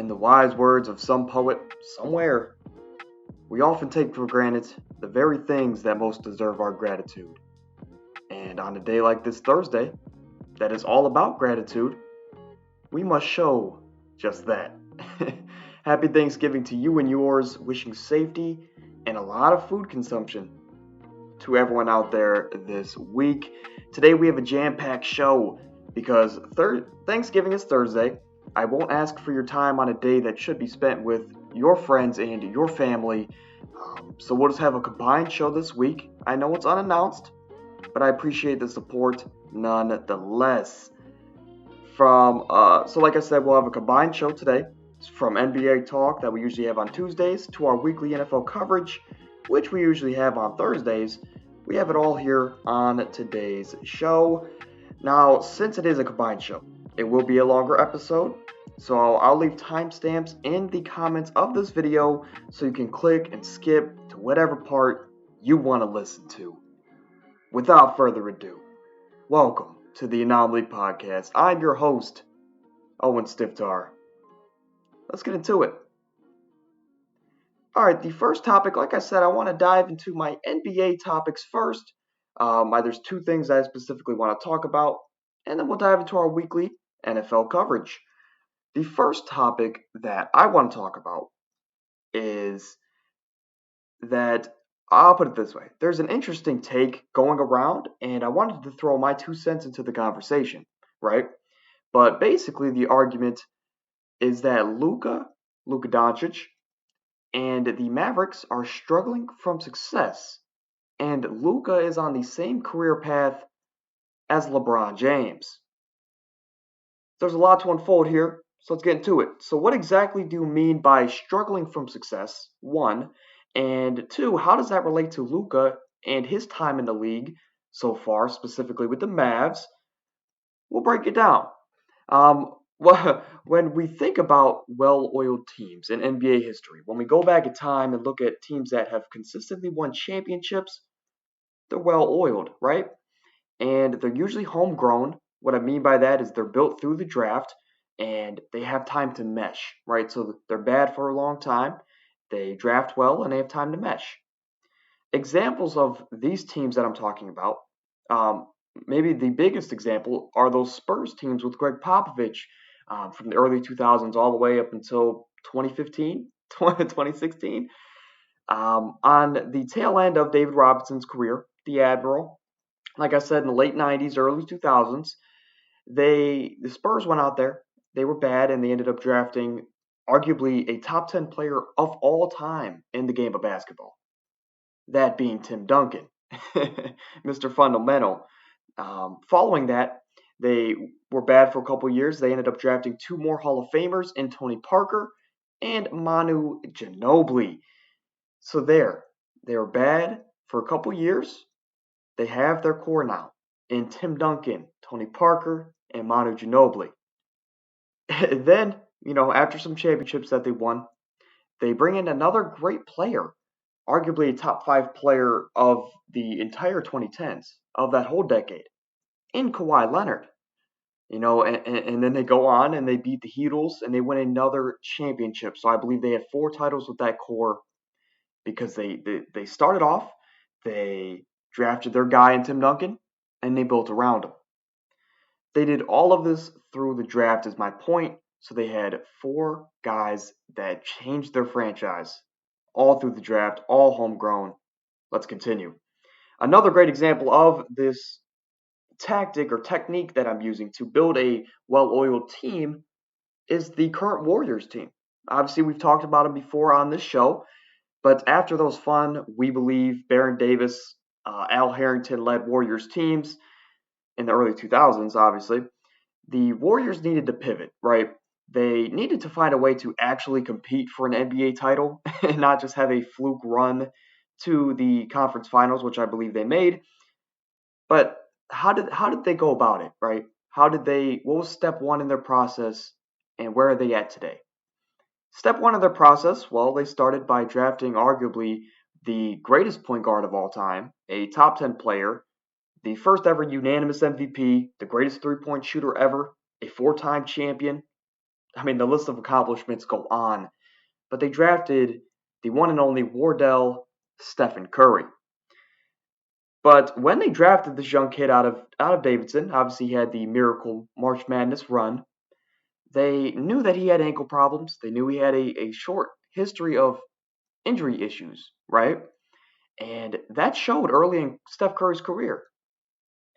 In the wise words of some poet somewhere, we often take for granted the very things that most deserve our gratitude. And on a day like this Thursday, that is all about gratitude, we must show just that. Happy Thanksgiving to you and yours, wishing safety and a lot of food consumption to everyone out there this week. Today we have a jam-packed show because Thanksgiving is Thursday. I won't ask for your time on a day that should be spent with your friends and your family. So we'll just have a combined show this week. I know it's unannounced, but I appreciate the support nonetheless. So like I said, we'll have a combined show today. From NBA talk that we usually have on Tuesdays to our weekly NFL coverage, which we usually have on Thursdays. We have it all here on today's show. Now, since it is a combined show, it will be a longer episode. So I'll leave timestamps in the comments of this video so you can click and skip to whatever part you want to listen to. Without further ado, welcome to the Anomaly Podcast. I'm your host, Owen Stiftar. Let's get into it. All right, the first topic, like I said, I want to dive into my NBA topics first. There's two things I specifically want to talk about, and then we'll dive into our weekly NFL coverage. The first topic that I want to talk about is that, I'll put it this way. There's an interesting take going around, and I wanted to throw my 2 cents into the conversation, right? But basically, the argument is that Luka Doncic, and the Mavericks are struggling from success, and Luka is on the same career path as LeBron James. There's a lot to unfold here, so let's get into it. So what exactly do you mean by struggling from success, one? And two, how does that relate to Luka and his time in the league so far, specifically with the Mavs? We'll break it down. Well, when we think about well-oiled teams in NBA history, when we go back in time and look at teams that have consistently won championships, they're well-oiled, right? And they're usually homegrown. What I mean by that is they're built through the draft and they have time to mesh, right? So they're bad for a long time. They draft well and they have time to mesh. Examples of these teams that I'm talking about, maybe the biggest example are those Spurs teams with Greg Popovich from the early 2000s all the way up until 2015, 2016. On the tail end of David Robinson's career, the Admiral, like I said, in the late 90s, early 2000s, the Spurs went out there. They were bad, and they ended up drafting arguably a top 10 player of all time in the game of basketball. That being Tim Duncan, Mr. Fundamental. Following that, they were bad for a couple years. They ended up drafting two more Hall of Famers in Tony Parker and Manu Ginobili. So they were bad for a couple years. They have their core now in Tim Duncan, Tony Parker, and Manu Ginobili. Then, after some championships that they won, they bring in another great player, arguably a top 5 player of the entire 2010s, of that whole decade, in Kawhi Leonard. And then they go on and they beat the Heatles and they win another championship. So I believe they had 4 titles with that core because they started off, they drafted their guy in Tim Duncan, and they built around him. They did all of this through the draft is my point. So they had 4 guys that changed their franchise all through the draft, all homegrown. Let's continue. Another great example of this tactic or technique that I'm using to build a well-oiled team is the current Warriors team. Obviously, we've talked about them before on this show, but after those fun, we believe, Baron Davis, Al Harrington-led Warriors teams in the early 2000s, obviously, the Warriors needed to pivot, right? They needed to find a way to actually compete for an NBA title and not just have a fluke run to the conference finals, which I believe they made. But how did they go about it, right? What was step 1 in their process, and where are they at today? Step 1 of their process, well, they started by drafting arguably the greatest point guard of all time, a top 10 player, the first ever unanimous MVP, the greatest 3-point shooter ever, a 4-time champion, I mean, the list of accomplishments go on, but they drafted the one and only Wardell Stephen Curry. But when they drafted this young kid out of Davidson, obviously he had the miracle March Madness run. They knew that he had ankle problems. They knew he had a short history of injury issues, right? And that showed early in Steph Curry's career.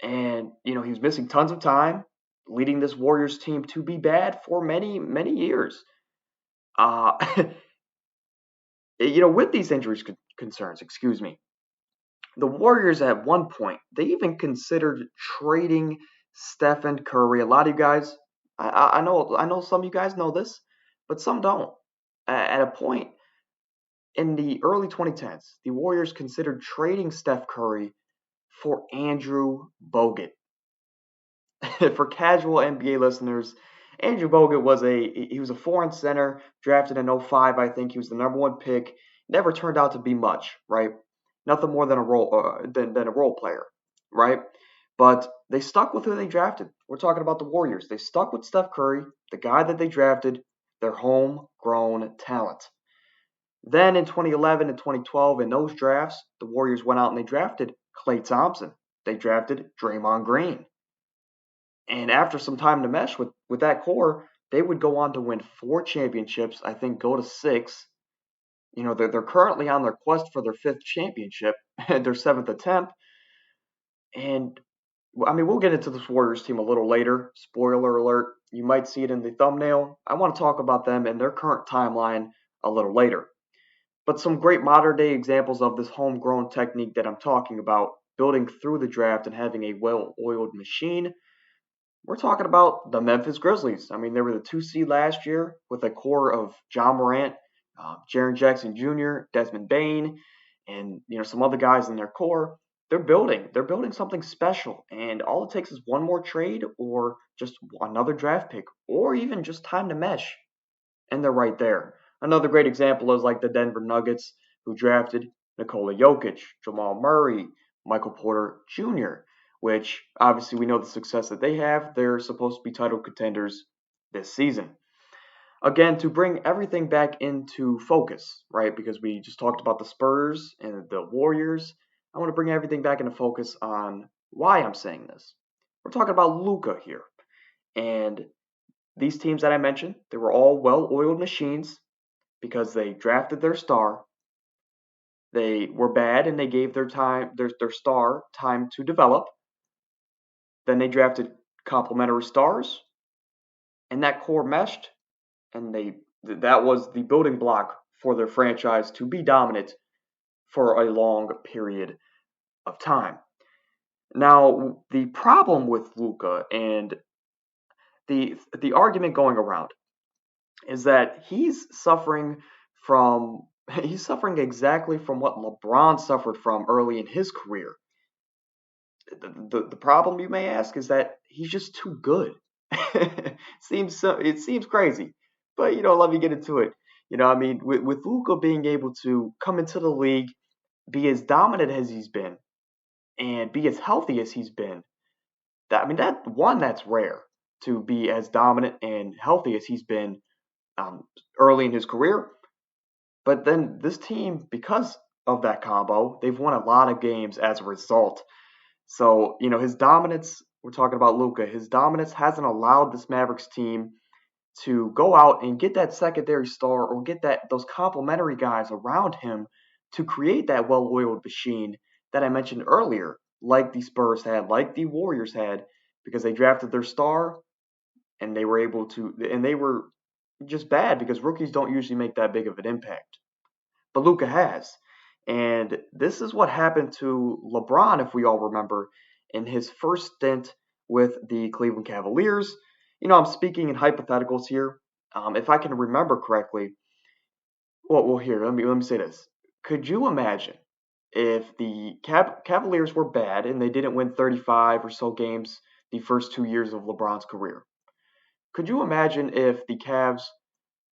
And, he was missing tons of time, leading this Warriors team to be bad for many, many years. Uh, with these injuries concerns, excuse me, the Warriors at one point, they even considered trading Stephen Curry. A lot of you guys, I know some of you guys know this, but some don't. At a point in the early 2010s, the Warriors considered trading Steph Curry for Andrew Bogut. For casual NBA listeners, Andrew Bogut was a foreign center drafted in '05. I think he was the number one pick. Never turned out to be much, right? Nothing more than a role player, right? But they stuck with who they drafted. We're talking about the Warriors. They stuck with Steph Curry, the guy that they drafted, their homegrown talent. Then in 2011 and 2012, in those drafts, the Warriors went out and they drafted Klay Thompson. They drafted Draymond Green. And after some time to mesh with that core, they would go on to win 4 championships, I think go to 6. They're currently on their quest for their 5th championship, their 7th attempt. And I mean, we'll get into this Warriors team a little later. Spoiler alert, you might see it in the thumbnail. I want to talk about them and their current timeline a little later. But some great modern day examples of this homegrown technique that I'm talking about, building through the draft and having a well oiled machine. We're talking about the Memphis Grizzlies. I mean, they were the 2 seed last year with a core of John Morant, Jaren Jackson Jr., Desmond Bain, and some other guys in their core. They're building something special, and all it takes is one more trade or just another draft pick, or even just time to mesh, and they're right there. Another great example is like the Denver Nuggets, who drafted Nikola Jokic, Jamal Murray, Michael Porter Jr., which obviously we know the success that they have. They're supposed to be title contenders this season. Again, to bring everything back into focus, right? Because we just talked about the Spurs and the Warriors. I want to bring everything back into focus on why I'm saying this. We're talking about Luka here. And these teams that I mentioned, they were all well-oiled machines because they drafted their star. They were bad and they gave their star time to develop. Then they drafted complementary stars, and that core meshed, and that was the building block for their franchise to be dominant for a long period of time. Now, the problem with Luka and the argument going around is that from he's suffering exactly from what LeBron suffered from early in his career. The problem, you may ask, is that he's just too good. It seems crazy, but let me get into it. I mean, with Luka being able to come into the league, be as dominant as he's been, and be as healthy as he's been, that's rare to be as dominant and healthy as he's been early in his career. But then this team, because of that combo, they've won a lot of games as a result. So, his dominance, we're talking about Luka, his dominance hasn't allowed this Mavericks team to go out and get that secondary star or get those complementary guys around him to create that well-oiled machine that I mentioned earlier, like the Spurs had, like the Warriors had, because they drafted their star and they were just bad because rookies don't usually make that big of an impact. But Luka has. And this is what happened to LeBron, if we all remember, in his first stint with the Cleveland Cavaliers. I'm speaking in hypotheticals here. If I can remember correctly, well, here, let me say this. Could you imagine if the Cavaliers were bad and they didn't win 35 or so games the first 2 years of LeBron's career? Could you imagine if the Cavs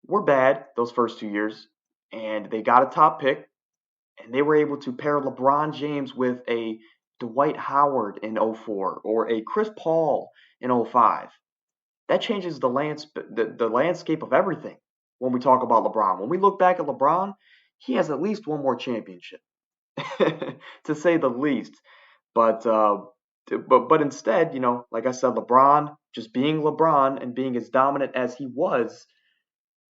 were bad those first 2 years and they got a top pick and they were able to pair LeBron James with a Dwight Howard in '04 or a Chris Paul in '05? that changes the landscape of everything when we talk about LeBron. When we look back at LeBron, he has at least one more championship, to say the least. But but instead, like I said, LeBron just being LeBron and being as dominant as he was,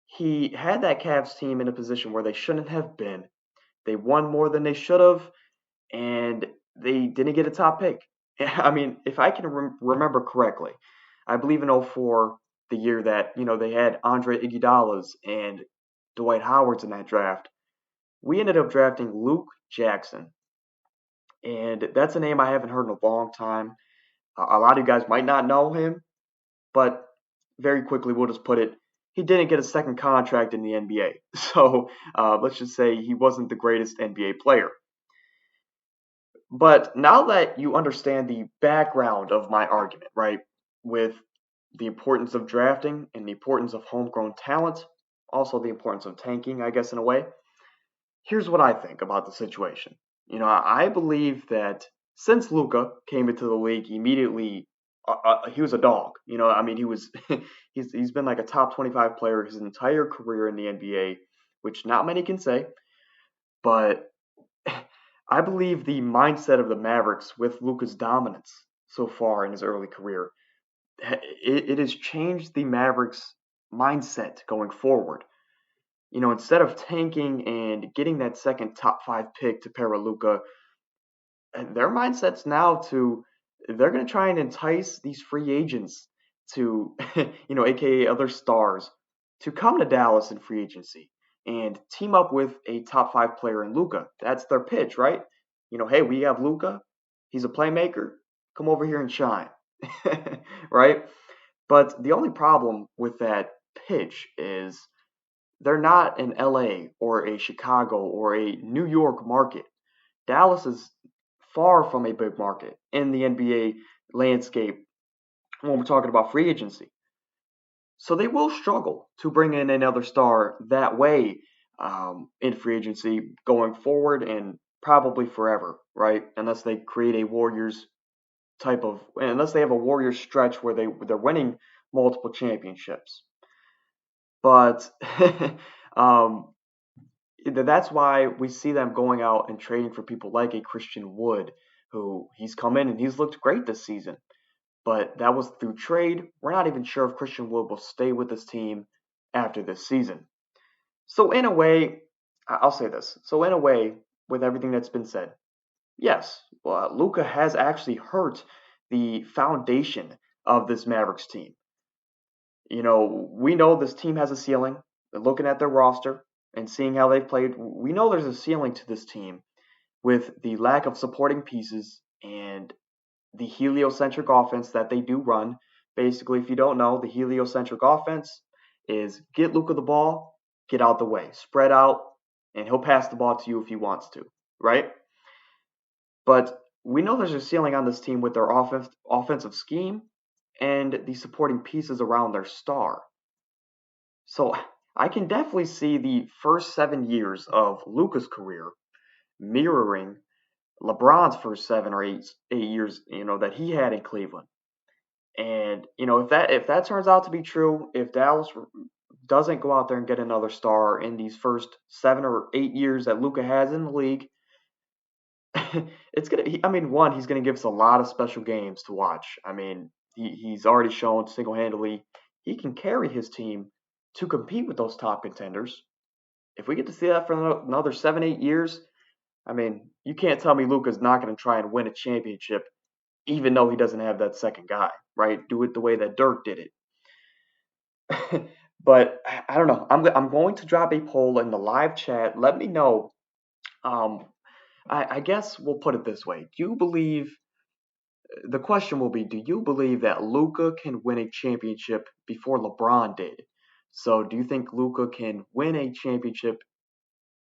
he had that Cavs team in a position where they shouldn't have been. They won more than they should have, and they didn't get a top pick. I mean, if I can remember correctly, I believe in '04, the year that they had Andre Iguodala's and Dwight Howard's in that draft. We ended up drafting Luke Jackson, and that's a name I haven't heard in a long time. A lot of you guys might not know him, but very quickly we'll just put it. He didn't get a second contract in the NBA, so let's just say he wasn't the greatest NBA player. But now that you understand the background of my argument, right, with the importance of drafting and the importance of homegrown talent, also the importance of tanking, I guess, in a way, here's what I think about the situation. I believe that since Luka came into the league, immediately he was a dog. I mean, he was he's been like a top 25 player his entire career in the NBA, which not many can say. But I believe the mindset of the Mavericks with Luka's dominance so far in his early career, it has changed the Mavericks' mindset going forward. Instead of tanking and getting that second top five pick to pair with Luka, their mindset's now they're going to try and entice these free agents to, aka other stars, to come to Dallas in free agency and team up with a top five player in Luka. That's their pitch, right? Hey, we have Luka. He's a playmaker. Come over here and shine, right? But the only problem with that pitch is they're not an LA or a Chicago or a New York market. Dallas is far from a big market in the NBA landscape when we're talking about free agency. So they will struggle to bring in another star that way in free agency going forward and probably forever, right? Unless they create a Warriors unless they have a Warriors stretch where they're winning multiple championships. But um, that's why we see them going out and trading for people like a Christian Wood, who he's come in and he's looked great this season. But that was through trade. We're not even sure if Christian Wood will stay with this team after this season. So in a way, I'll say this. So in a way, with everything that's been said, yes, Luka has actually hurt the foundation of this Mavericks team. We know this team has a ceiling. Looking at their roster and seeing how they've played, we know there's a ceiling to this team with the lack of supporting pieces and the heliocentric offense that they do run. Basically, if you don't know, the heliocentric offense is get Luka the ball, get out the way, spread out, and he'll pass the ball to you if he wants to, right? But we know there's a ceiling on this team with their offensive scheme and the supporting pieces around their star. So I can definitely see the first 7 years of Luka's career mirroring LeBron's first 7 or 8 years, that he had in Cleveland. And if that turns out to be true, if Dallas doesn't go out there and get another star in these first 7 or 8 years that Luka has in the league, it's gonna. I mean, one, he's gonna give us a lot of special games to watch. I mean, he's already shown single handedly he can carry his team to compete with those top contenders. If we get to see that for another 7, 8 years, I mean, you can't tell me Luka's not going to try and win a championship, even though he doesn't have that second guy, right? Do it the way that Dirk did it. But I don't know. I'm going to drop a poll in the live chat. Let me know. Um, I guess we'll put it this way. The question will be, do you believe that Luka can win a championship before LeBron did? So do you think Luka can win a championship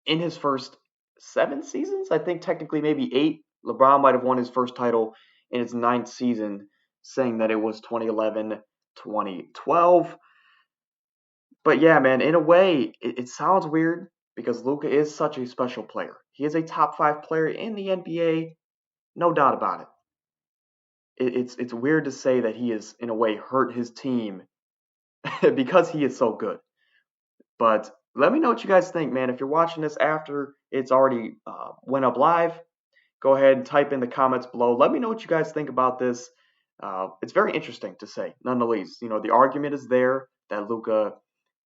in his first 7 seasons? I think technically maybe 8. LeBron might have won his first title in his 9th season, saying that it was 2011, 2012. But yeah, man, in a way, it sounds weird because Luka is such a special player. He is a top 5 player in the NBA, no doubt about it. It's weird to say that he has, in a way, hurt his team because he is so good. But let me know what you guys think, man. If you're watching this after it's already went up live, go ahead and type in the comments below. Let me know what you guys think about this. It's very interesting to say, none the least. The argument is there that Luka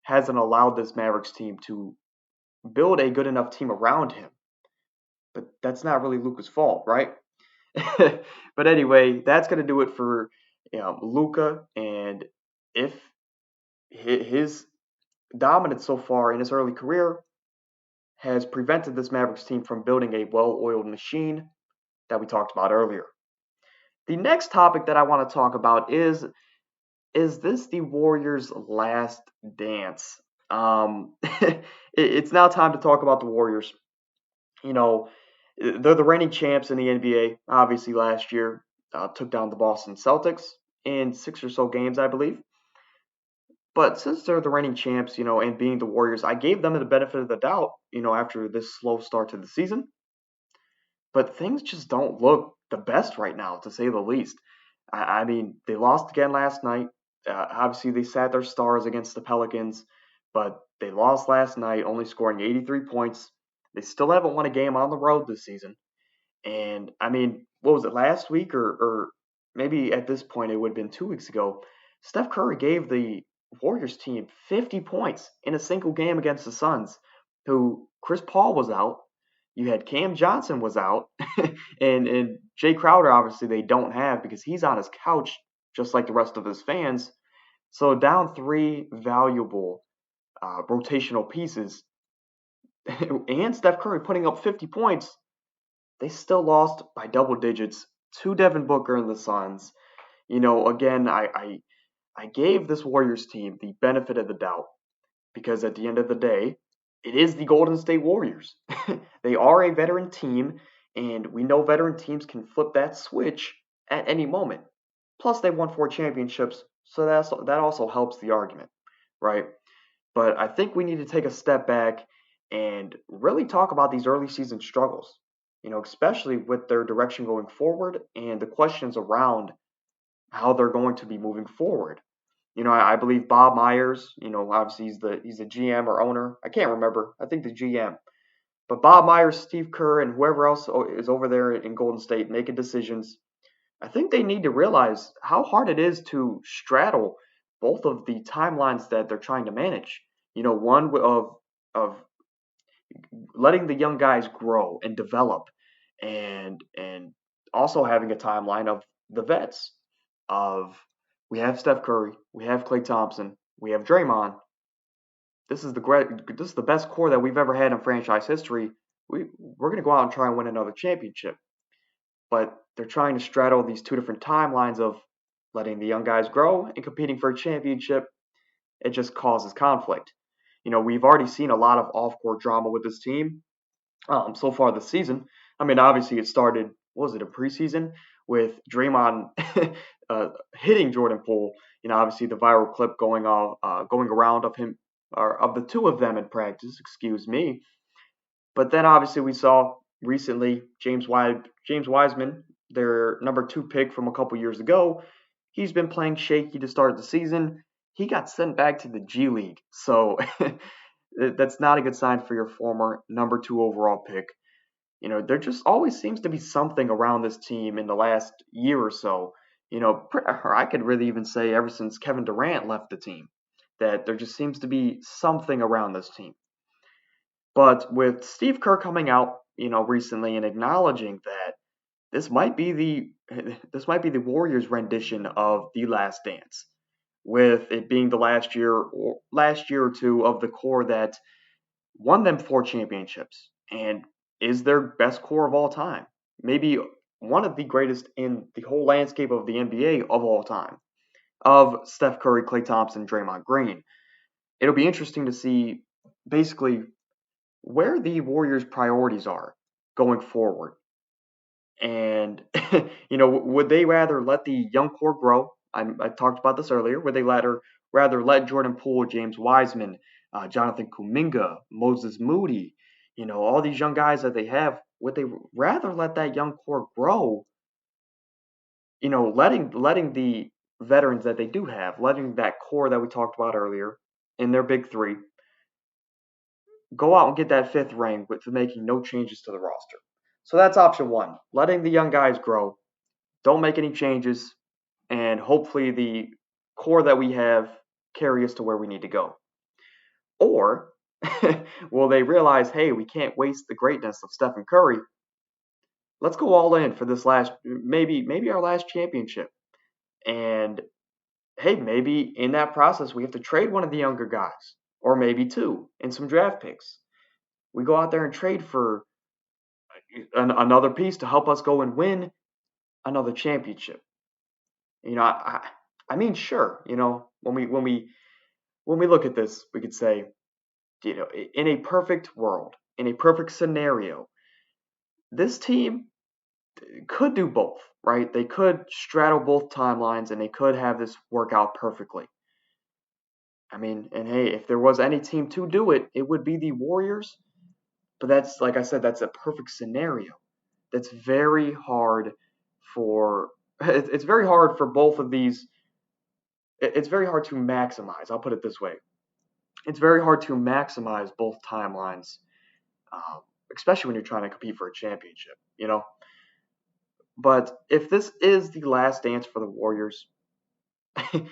hasn't allowed this Mavericks team to build a good enough team around him. But that's not really Luka's fault, right? But anyway, that's going to do it for Luka. And if his dominance so far in his early career has prevented this Mavericks team from building a well-oiled machine that we talked about earlier. The next topic that I want to talk about is this the Warriors' last dance? It's now time to talk about the Warriors. You know, they're the reigning champs in the NBA. Obviously, last year took down the Boston Celtics in 6 or so games, I believe. But since they're the reigning champs, and being the Warriors, I gave them the benefit of the doubt, after this slow start to the season. But things just don't look the best right now, to say the least. I mean, they lost again last night. Obviously, they sat their stars against the Pelicans, but they lost last night, only scoring 83 points. They still haven't won a game on the road this season. And I mean, what was it, last week or maybe at this point it would have been 2 weeks ago? Steph Curry gave the Warriors team 50 points in a single game against the Suns, who Chris Paul was out. You had Cam Johnson was out, and Jay Crowder obviously they don't have because he's on his couch just like the rest of his fans. So down three valuable rotational pieces, and Steph Curry putting up 50 points, they still lost by double digits to Devin Booker and the Suns. Again, I gave this Warriors team the benefit of the doubt because at the end of the day, it is the Golden State Warriors. They are a veteran team, and we know veteran teams can flip that switch at any moment. Plus, they won 4 championships, so that also helps the argument, right? But I think we need to take a step back and really talk about these early season struggles, especially with their direction going forward and the questions around how they're going to be moving forward. I believe Bob Myers, obviously he's the GM or owner. I can't remember. I think the GM. But Bob Myers, Steve Kerr, and whoever else is over there in Golden State making decisions, I think they need to realize how hard it is to straddle both of the timelines that they're trying to manage. One of letting the young guys grow and develop, and also having a timeline of the vets. Of we have Steph Curry, we have Klay Thompson, we have Draymond. This is the best core that we've ever had in franchise history. We're gonna go out and try and win another championship. But they're trying to straddle these two different timelines of letting the young guys grow and competing for a championship. It just causes conflict. We've already seen a lot of off-court drama with this team so far this season. I mean, obviously it started, what was it, a preseason with Draymond hitting Jordan Poole. Obviously the viral clip going around of him or of the two of them in practice. Excuse me. But then obviously we saw recently James Wiseman, their number 2 pick from a couple years ago. He's been playing shaky to start the season. He got sent back to the G League, so that's not a good sign for your former number 2 overall pick. There just always seems to be something around this team in the last year or so. Or I could really even say ever since Kevin Durant left the team, that there just seems to be something around this team. But with Steve Kerr coming out, recently and acknowledging that this might be the this might be the Warriors' rendition of The Last Dance, with it being the last year or two of the core that won them 4 championships and is their best core of all time. Maybe one of the greatest in the whole landscape of the NBA of all time, of Steph Curry, Klay Thompson, Draymond Green. It'll be interesting to see basically where the Warriors' priorities are going forward. And, would they rather let the young core grow? I talked about this earlier. Would they rather let Jordan Poole, James Wiseman, Jonathan Kuminga, Moses Moody, all these young guys that they have, would they rather let that young core grow? Letting the veterans that they do have, letting that core that we talked about earlier in their big three go out and get that fifth ring with making no changes to the roster. So that's option one, letting the young guys grow. Don't make any changes, and hopefully the core that we have carry us to where we need to go. Or will they realize, hey, we can't waste the greatness of Stephen Curry. Let's go all in for this last, maybe our last championship. And hey, maybe in that process we have to trade one of the younger guys, or maybe two, and some draft picks. We go out there and trade for another piece to help us go and win another championship. You know, I mean, sure. You know, when we look at this, we could say, you know, in a perfect world, in a perfect scenario, this team could do both, right? They could straddle both timelines and they could have this work out perfectly. I mean, and hey, if there was any team to do it, it would be the Warriors. But that's, like I said, that's a perfect scenario. That's very hard for, it's very hard for both of these. It's very hard to maximize. I'll put it this way. It's very hard to maximize both timelines, um, especially when you're trying to compete for a championship, you know? But if this is the last dance for the Warriors, you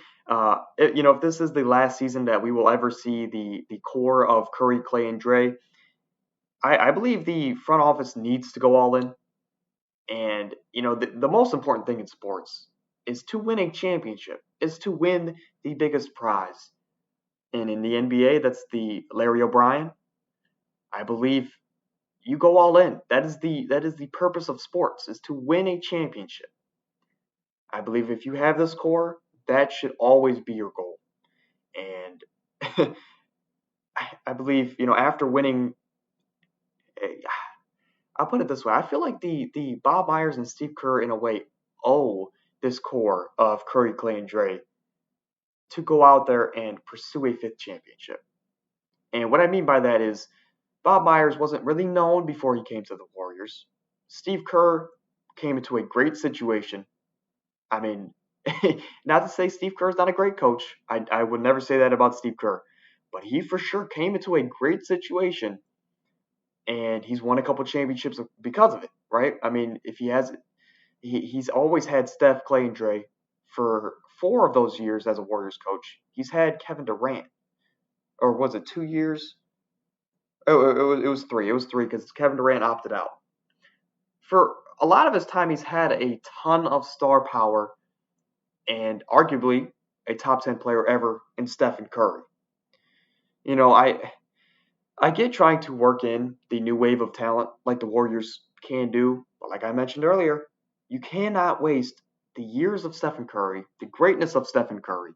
know, if this is the last season that we will ever see the core of Curry, Clay, and Dre, I believe the front office needs to go all in. And you know, the most important thing in sports is to win a championship, is to win the biggest prize. And in the NBA, that's the Larry O'Brien. I believe you go all in. That is the purpose of sports, is to win a championship. I believe if you have this core, that should always be your goal. And I believe, you know, after winning, eh, I'll put it this way: I feel like the Bob Myers and Steve Kerr in a way owe this core of Curry, Clay, and Dre to go out there and pursue a fifth championship. And what I mean by that is Bob Myers wasn't really known before he came to the Warriors. Steve Kerr came into a great situation. I mean, not to say Steve Kerr's not a great coach. I would never say that about Steve Kerr. But he for sure came into a great situation and he's won a couple championships because of it, right? I mean, if he has, he's always had Steph, Clay, and Dre for 4 of those years as a Warriors coach. He's had Kevin Durant, or was it 2 years? Oh, it was three. It was three because Kevin Durant opted out. For a lot of his time, he's had a ton of star power and arguably a top 10 player ever in Stephen Curry. You know, I get trying to work in the new wave of talent like the Warriors can do, but like I mentioned earlier, you cannot waste the years of Stephen Curry, the greatness of Stephen Curry.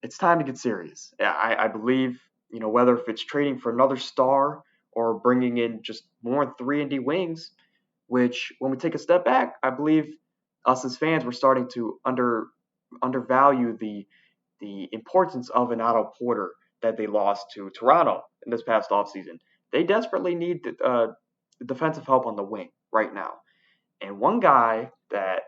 It's time to get serious. Yeah, I believe, you know, whether if it's trading for another star or bringing in just more 3 and D wings, which when we take a step back, I believe us as fans were starting to undervalue the importance of an Otto Porter that they lost to Toronto in this past offseason. They desperately need defensive help on the wing right now. And one guy that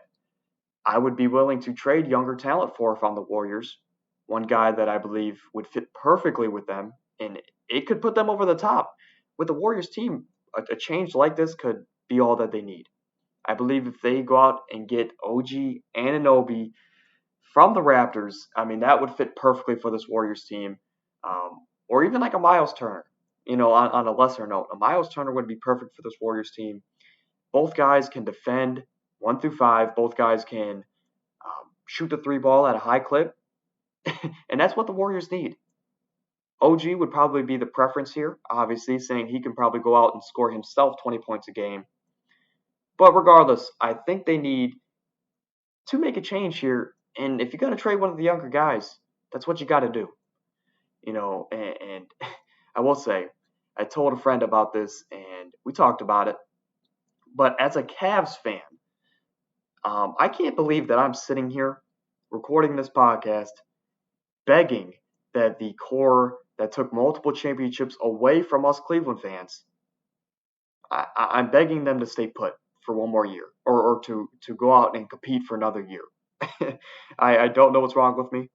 I would be willing to trade younger talent for if I'm the Warriors, one guy that I believe would fit perfectly with them, and it could put them over the top. With the Warriors team, a change like this could be all that they need. I believe if they go out and get OG Anunoby from the Raptors, I mean, that would fit perfectly for this Warriors team. Or even like a Miles Turner, you know, on a lesser note. A Miles Turner would be perfect for this Warriors team. Both guys can defend 1 through 5. Both guys can shoot the three ball at a high clip. And that's what the Warriors need. OG would probably be the preference here, obviously, saying he can probably go out and score himself 20 points a game. But regardless, I think they need to make a change here. And if you're going to trade one of the younger guys, that's what you got to do. You know, and I will say, I told a friend about this and we talked about it. But as a Cavs fan, I can't believe that I'm sitting here recording this podcast begging that the core that took multiple championships away from us Cleveland fans, I'm begging them to stay put for one more year or to go out and compete for another year. I don't know what's wrong with me,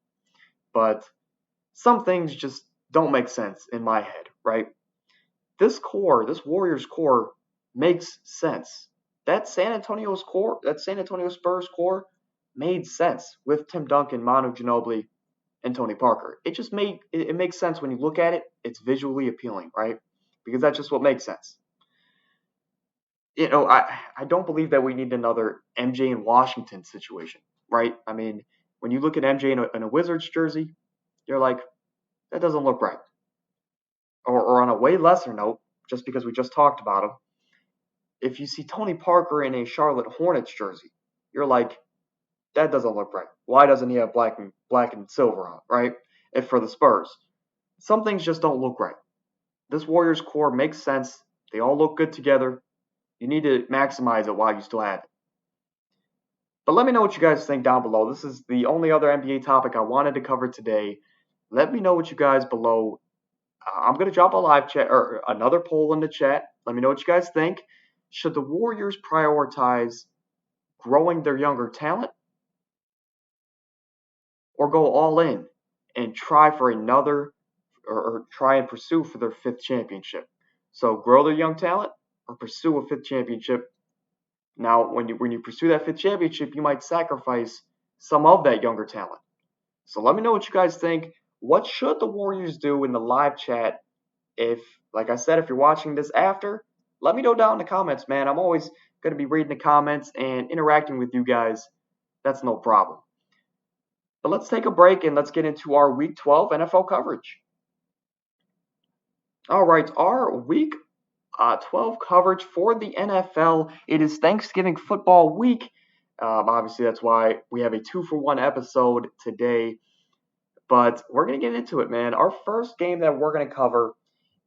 but some things just don't make sense in my head, right? This Warriors core makes sense. That San Antonio Spurs core made sense with Tim Duncan, Manu Ginobili, and Tony Parker. It makes sense when you look at it. It's visually appealing, right? Because that's just what makes sense. I don't believe that we need another MJ in Washington situation, right? I mean, when you look at MJ in a Wizards jersey, you're like, that doesn't look right. Or on a way lesser note, just because we just talked about him, if you see Tony Parker in a Charlotte Hornets jersey, you're like, that doesn't look right. Why doesn't he have black and silver on, right? If for the Spurs, some things just don't look right. This Warriors core makes sense. They all look good together. You need to maximize it while you still have it. But let me know what you guys think down below. This is the only other NBA topic I wanted to cover today. Let me know what you guys below. I'm going to drop a live chat or another poll in the chat. Let me know what you guys think. Should the Warriors prioritize growing their younger talent or go all in and try for another or try and pursue for their fifth championship? So grow their young talent or pursue a fifth championship. Now, when you pursue that fifth championship, you might sacrifice some of that younger talent. So let me know what you guys think. What should the Warriors do in the live chat? If, like I said, if you're watching this after, let me know down in the comments, man. I'm always going to be reading the comments and interacting with you guys. That's no problem. But let's take a break and let's get into our Week 12 NFL coverage. All right, our Week 12 coverage for the NFL. It is Thanksgiving football week. Obviously, that's why we have a 2-for-1 episode today. But we're going to get into it, man. Our first game that we're going to cover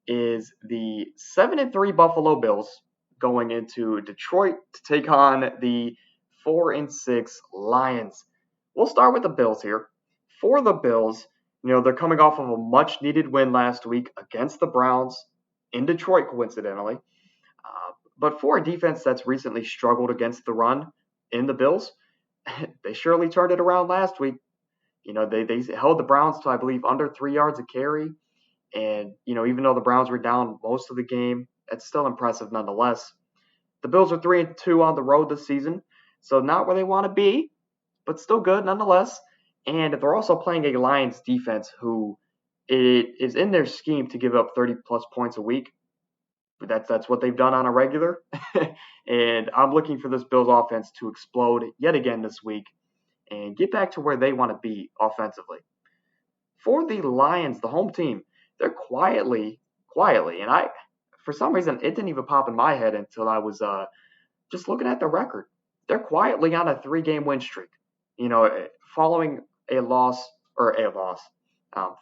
is the 7-3 Buffalo Bills going into Detroit to take on the 4-6 Lions. We'll start with the Bills here. For the Bills, they're coming off of a much needed win last week against the Browns in Detroit, coincidentally. But for a defense that's recently struggled against the run in the Bills, they surely turned it around last week. They held the Browns to, I believe, under 3 yards a carry. And, even though the Browns were down most of the game, it's still impressive nonetheless. The Bills are 3-2 on the road this season, so not where they want to be, but still good nonetheless. And they're also playing a Lions defense who it is in their scheme to give up 30-plus points a week. But that's what they've done on a regular. And I'm looking for this Bills offense to explode yet again this week and get back to where they want to be offensively. For the Lions, the home team, they're quietly, and for some reason, it didn't even pop in my head until I was just looking at the record. They're quietly on a 3-game win streak. Following a loss,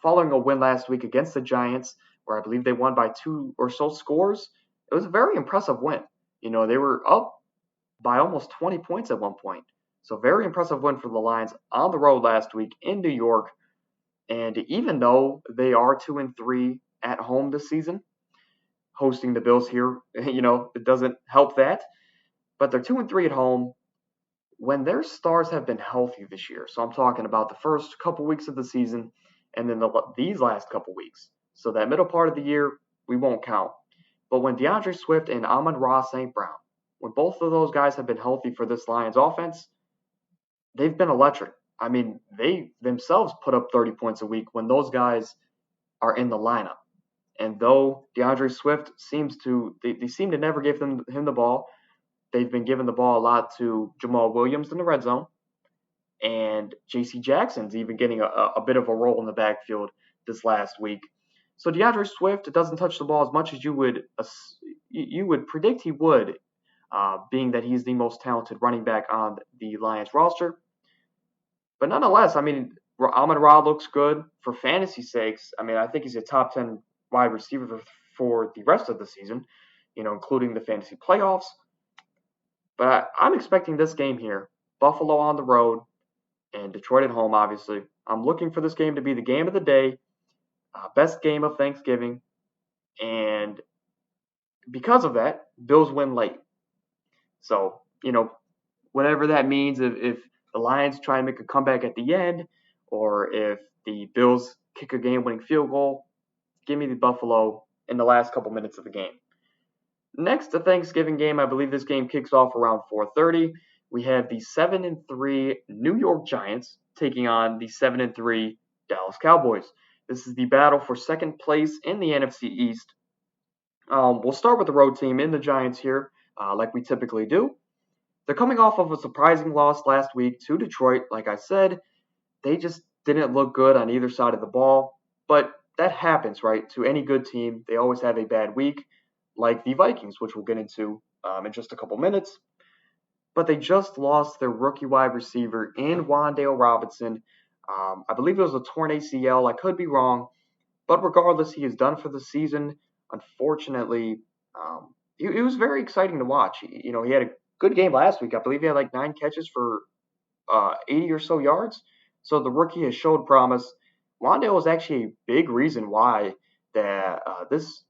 following a win last week against the Giants, where I believe they won by 2 or so scores. It was a very impressive win. They were up by almost 20 points at one point. So very impressive win for the Lions on the road last week in New York. And even though they are 2-3 at home this season, hosting the Bills here, it doesn't help that. But they're 2-3 at home when their stars have been healthy this year. So I'm talking about the first couple weeks of the season and then these last couple weeks. So that middle part of the year, we won't count. But when DeAndre Swift and Amon-Ra St. Brown, when both of those guys have been healthy for this Lions offense, they've been electric. I mean, they themselves put up 30 points a week when those guys are in the lineup. And though DeAndre Swift seem to never give him the ball, they've been giving the ball a lot to Jamal Williams in the red zone. And J.C. Jackson's even getting a bit of a role in the backfield this last week. So DeAndre Swift doesn't touch the ball as much as you would predict he would, being that he's the most talented running back on the Lions roster. But nonetheless, I mean, Amon-Ra looks good for fantasy sakes. I mean, I think he's a top 10 wide receiver for the rest of the season, including the fantasy playoffs. But I'm expecting this game here, Buffalo on the road and Detroit at home, obviously. I'm looking for this game to be the game of the day, best game of Thanksgiving. And because of that, Bills win late. So, whatever that means, if the Lions try and make a comeback at the end, or if the Bills kick a game-winning field goal, give me the Buffalo in the last couple minutes of the game. Next, the Thanksgiving game, I believe this game kicks off around 4:30. We have the 7-3 New York Giants taking on the 7-3 Dallas Cowboys. This is the battle for second place in the NFC East. We'll start with the road team in the Giants here, like we typically do. They're coming off of a surprising loss last week to Detroit. Like I said, they just didn't look good on either side of the ball. But that happens, right? To any good team, they always have a bad week, like the Vikings, which we'll get into in just a couple minutes. But they just lost their rookie wide receiver in Wan'Dale Robinson. I believe it was a torn ACL. I could be wrong. But regardless, he is done for the season. Unfortunately, it was very exciting to watch. He had a good game last week. I believe he had like 9 catches for 80 or so yards. So the rookie has showed promise. Wan'Dale was actually a big reason why that this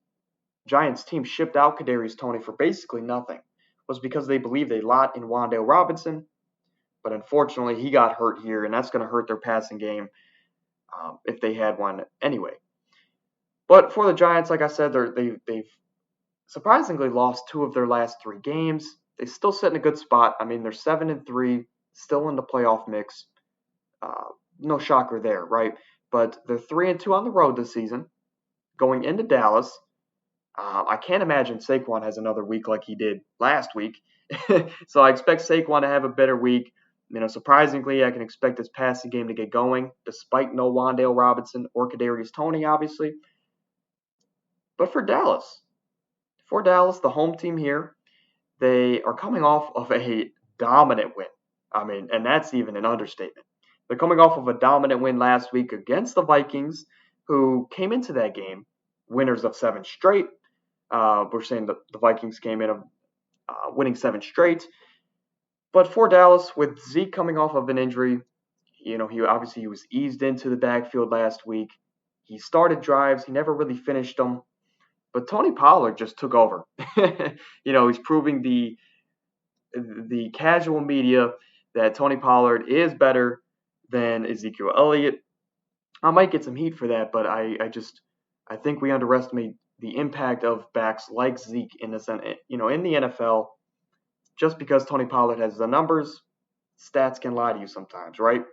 Giants team shipped out Kadarius Toney for basically nothing. Was because they believed a lot in Wan'Dale Robinson. But unfortunately, he got hurt here, and that's going to hurt their passing game if they had one anyway. But for the Giants, like I said, they've surprisingly lost 2 of their last 3 games. They still sit in a good spot. I mean, they're 7-3, still in the playoff mix. No shocker there, right? But they're 3-2 on the road this season, going into Dallas. I can't imagine Saquon has another week like he did last week. So I expect Saquon to have a better week. Surprisingly, I can expect this passing game to get going, despite no Wan'Dale Robinson or Kadarius Toney, obviously. But for Dallas, the home team here, they are coming off of a dominant win. And that's even an understatement. They're coming off of a dominant win last week against the Vikings, who came into that game winners of 7 straight. We're saying that the Vikings came in winning 7 straight. But for Dallas, with Zeke coming off of an injury, he was eased into the backfield last week. He started drives. He never really finished them. But Tony Pollard just took over. He's proving the casual media that Tony Pollard is better than Ezekiel Elliott. I might get some heat for that, but I think we underestimate the impact of backs like Zeke in the NFL. Just because Tony Pollard has the numbers, stats can lie to you sometimes, right?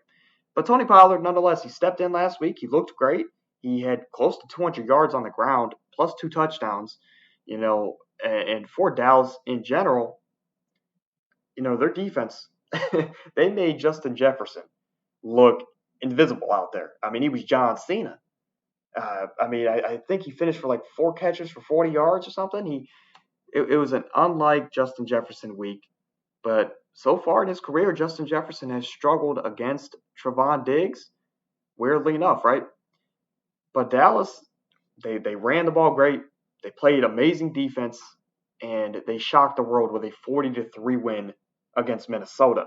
But Tony Pollard, nonetheless, he stepped in last week. He looked great. He had close to 200 yards on the ground, plus 2 touchdowns. And for Dallas in general, their defense, they made Justin Jefferson look invisible out there. He was John Cena. I think he finished for like 4 catches for 40 yards or something. It was an unlike Justin Jefferson week. But so far in his career, Justin Jefferson has struggled against Trevon Diggs, weirdly enough, right? But Dallas, they ran the ball great. They played amazing defense, and they shocked the world with a 40-3 win against Minnesota.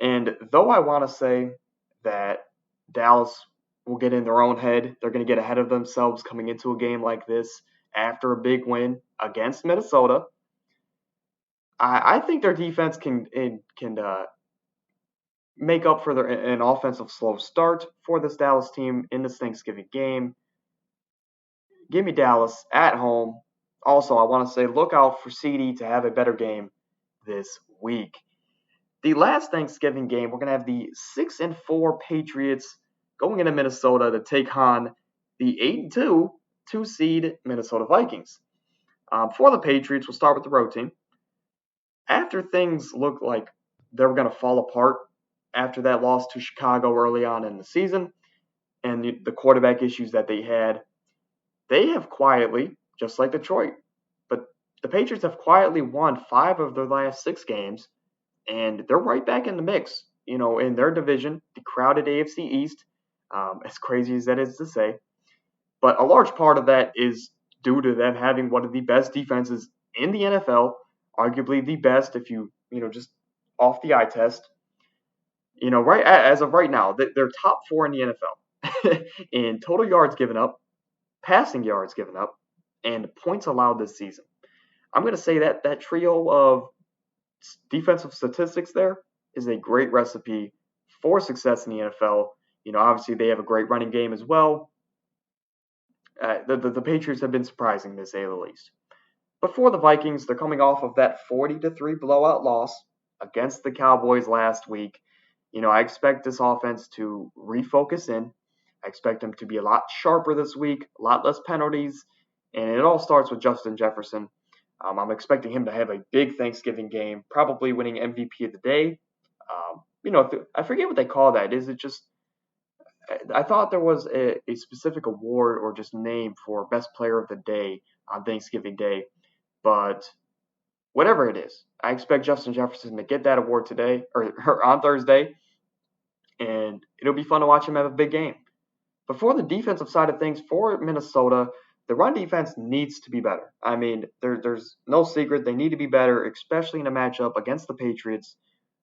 And though I want to say that Dallas will get in their own head, they're going to get ahead of themselves coming into a game like this after a big win against Minnesota, I think their defense can make up for an offensive slow start for this Dallas team in this Thanksgiving game. Give me Dallas at home. Also, I want to say look out for CD to have a better game this week. The last Thanksgiving game, we're going to have the 6-4 Patriots going into Minnesota to take on the 8-2 2-seed Minnesota Vikings. For the Patriots, we'll start with the road team. After things looked like they were going to fall apart after that loss to Chicago early on in the season and the quarterback issues that they have quietly, just like Detroit, but the Patriots have quietly won 5 of their last 6 games, and they're right back in the mix, in their division, the crowded AFC East, as crazy as that is to say. But a large part of that is due to them having one of the best defenses in the NFL, arguably the best if you just off the eye test. Right as of right now, they're top 4 in the NFL in total yards given up, passing yards given up, and points allowed this season. I'm going to say that trio of defensive statistics there is a great recipe for success in the NFL. Obviously they have a great running game as well. The Patriots have been surprising, to say the least. But for the Vikings, they're coming off of that 40-3 blowout loss against the Cowboys last week. I expect this offense to refocus in. I expect them to be a lot sharper this week, a lot less penalties, and it all starts with Justin Jefferson. I'm expecting him to have a big Thanksgiving game, probably winning MVP of the day. I forget what they call that. Is it just I thought there was a specific award or just name for best player of the day on Thanksgiving Day, but whatever it is, I expect Justin Jefferson to get that award today or on Thursday, and it'll be fun to watch him have a big game. But for the defensive side of things for Minnesota, the run defense needs to be better. I mean, there's no secret they need to be better, especially in a matchup against the Patriots,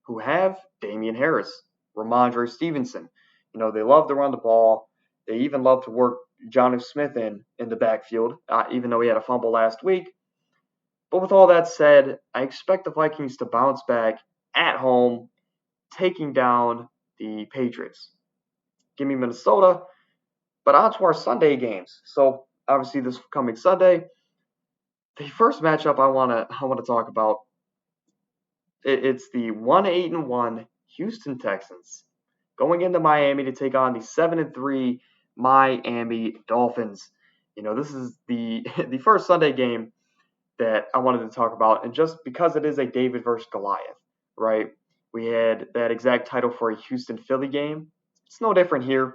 who have Damian Harris, Ramondre Stevenson. They love to run the ball. They even love to work Jonnu Smith in the backfield, even though he had a fumble last week. But with all that said, I expect the Vikings to bounce back at home, taking down the Patriots. Give me Minnesota. But on to our Sunday games. So obviously this coming Sunday, the first matchup I wanna talk about, it's the 1-8-1 Houston Texans going into Miami to take on the 7-3 Miami Dolphins. This is the the first Sunday game that I wanted to talk about, and just because it is a David versus Goliath, right? We had that exact title for a Houston Philly game. It's no different here.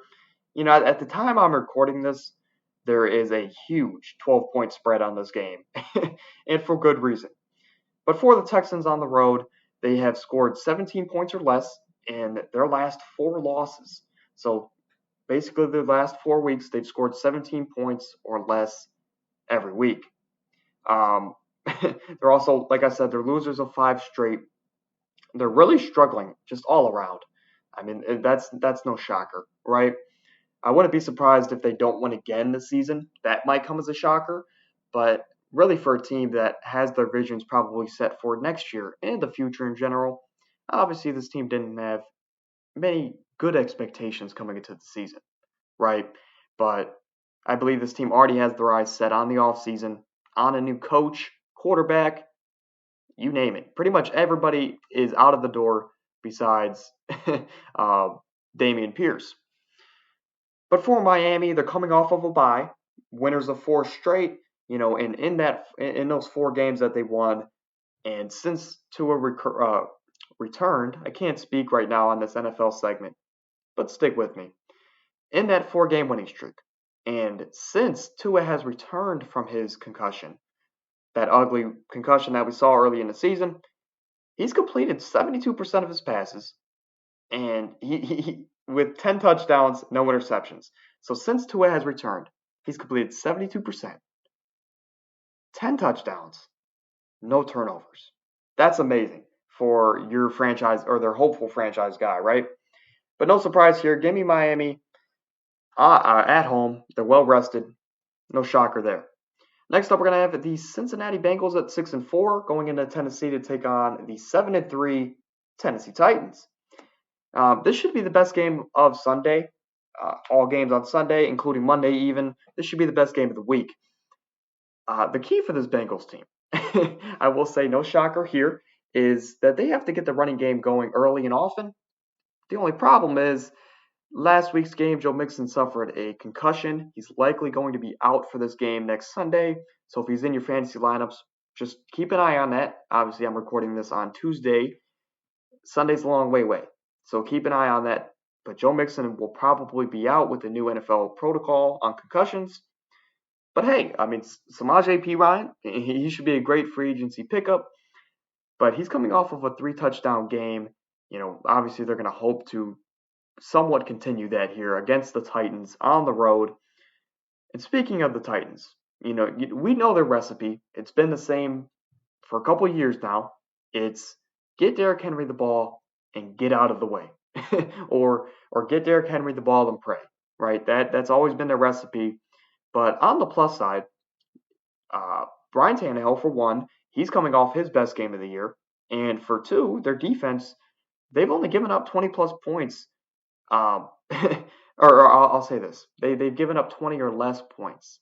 At the time I'm recording this, there is a huge 12-point spread on this game, and for good reason. But for the Texans on the road, they have scored 17 points or less in their last 4 losses. So basically, the last 4 weeks, they've scored 17 points or less every week. They're also, like I said, they're losers of 5 straight. They're really struggling just all around. I mean, that's no shocker, right? I wouldn't be surprised if they don't win again this season. That might come as a shocker, but really for a team that has their visions probably set for next year and the future in general, obviously this team didn't have many good expectations coming into the season, right? But I believe this team already has their eyes set on the offseason, on a new coach, quarterback, you name it. Pretty much everybody is out of the door besides Damian Pierce. But for Miami, they're coming off of a bye, winners of 4 straight. And in those 4 games that they won, and since Tua returned, I can't speak right now on this NFL segment, but stick with me. In that 4-game winning streak, and since Tua has returned from his concussion, that ugly concussion that we saw early in the season, he's completed 72% of his passes, and he with 10 touchdowns, no interceptions. So since Tua has returned, he's completed 72%, 10 touchdowns, no turnovers. That's amazing for your franchise or their hopeful franchise guy, right? But no surprise here. Give me Miami at home. They're well rested. No shocker there. Next up, we're going to have the Cincinnati Bengals at 6-4 going into Tennessee to take on the 7-3 Tennessee Titans. This should be the best game of Sunday. All games on Sunday, including Monday even. This should be the best game of the week. The key for this Bengals team, I will say no shocker here, is that they have to get the running game going early and often. The only problem is last week's game, Joe Mixon suffered a concussion. He's likely going to be out for this game next Sunday. So if he's in your fantasy lineups, just keep an eye on that. Obviously, I'm recording this on Tuesday. Sunday's a long way away. So keep an eye on that. But Joe Mixon will probably be out with the new NFL protocol on concussions. But hey, I mean, Samaje Perine, he should be a great free agency pickup. But he's coming off of a 3-touchdown game. Obviously they're going to hope to somewhat continue that here against the Titans on the road. And speaking of the Titans, we know their recipe. It's been the same for a couple of years now. It's get Derrick Henry the ball and get out of the way. or get Derrick Henry the ball and pray, right? That's always been their recipe. But on the plus side, Brian Tannehill, for one, he's coming off his best game of the year. And for 2, their defense, they've only given up 20 plus points. Um, or I'll say this: they've given up 20 or less points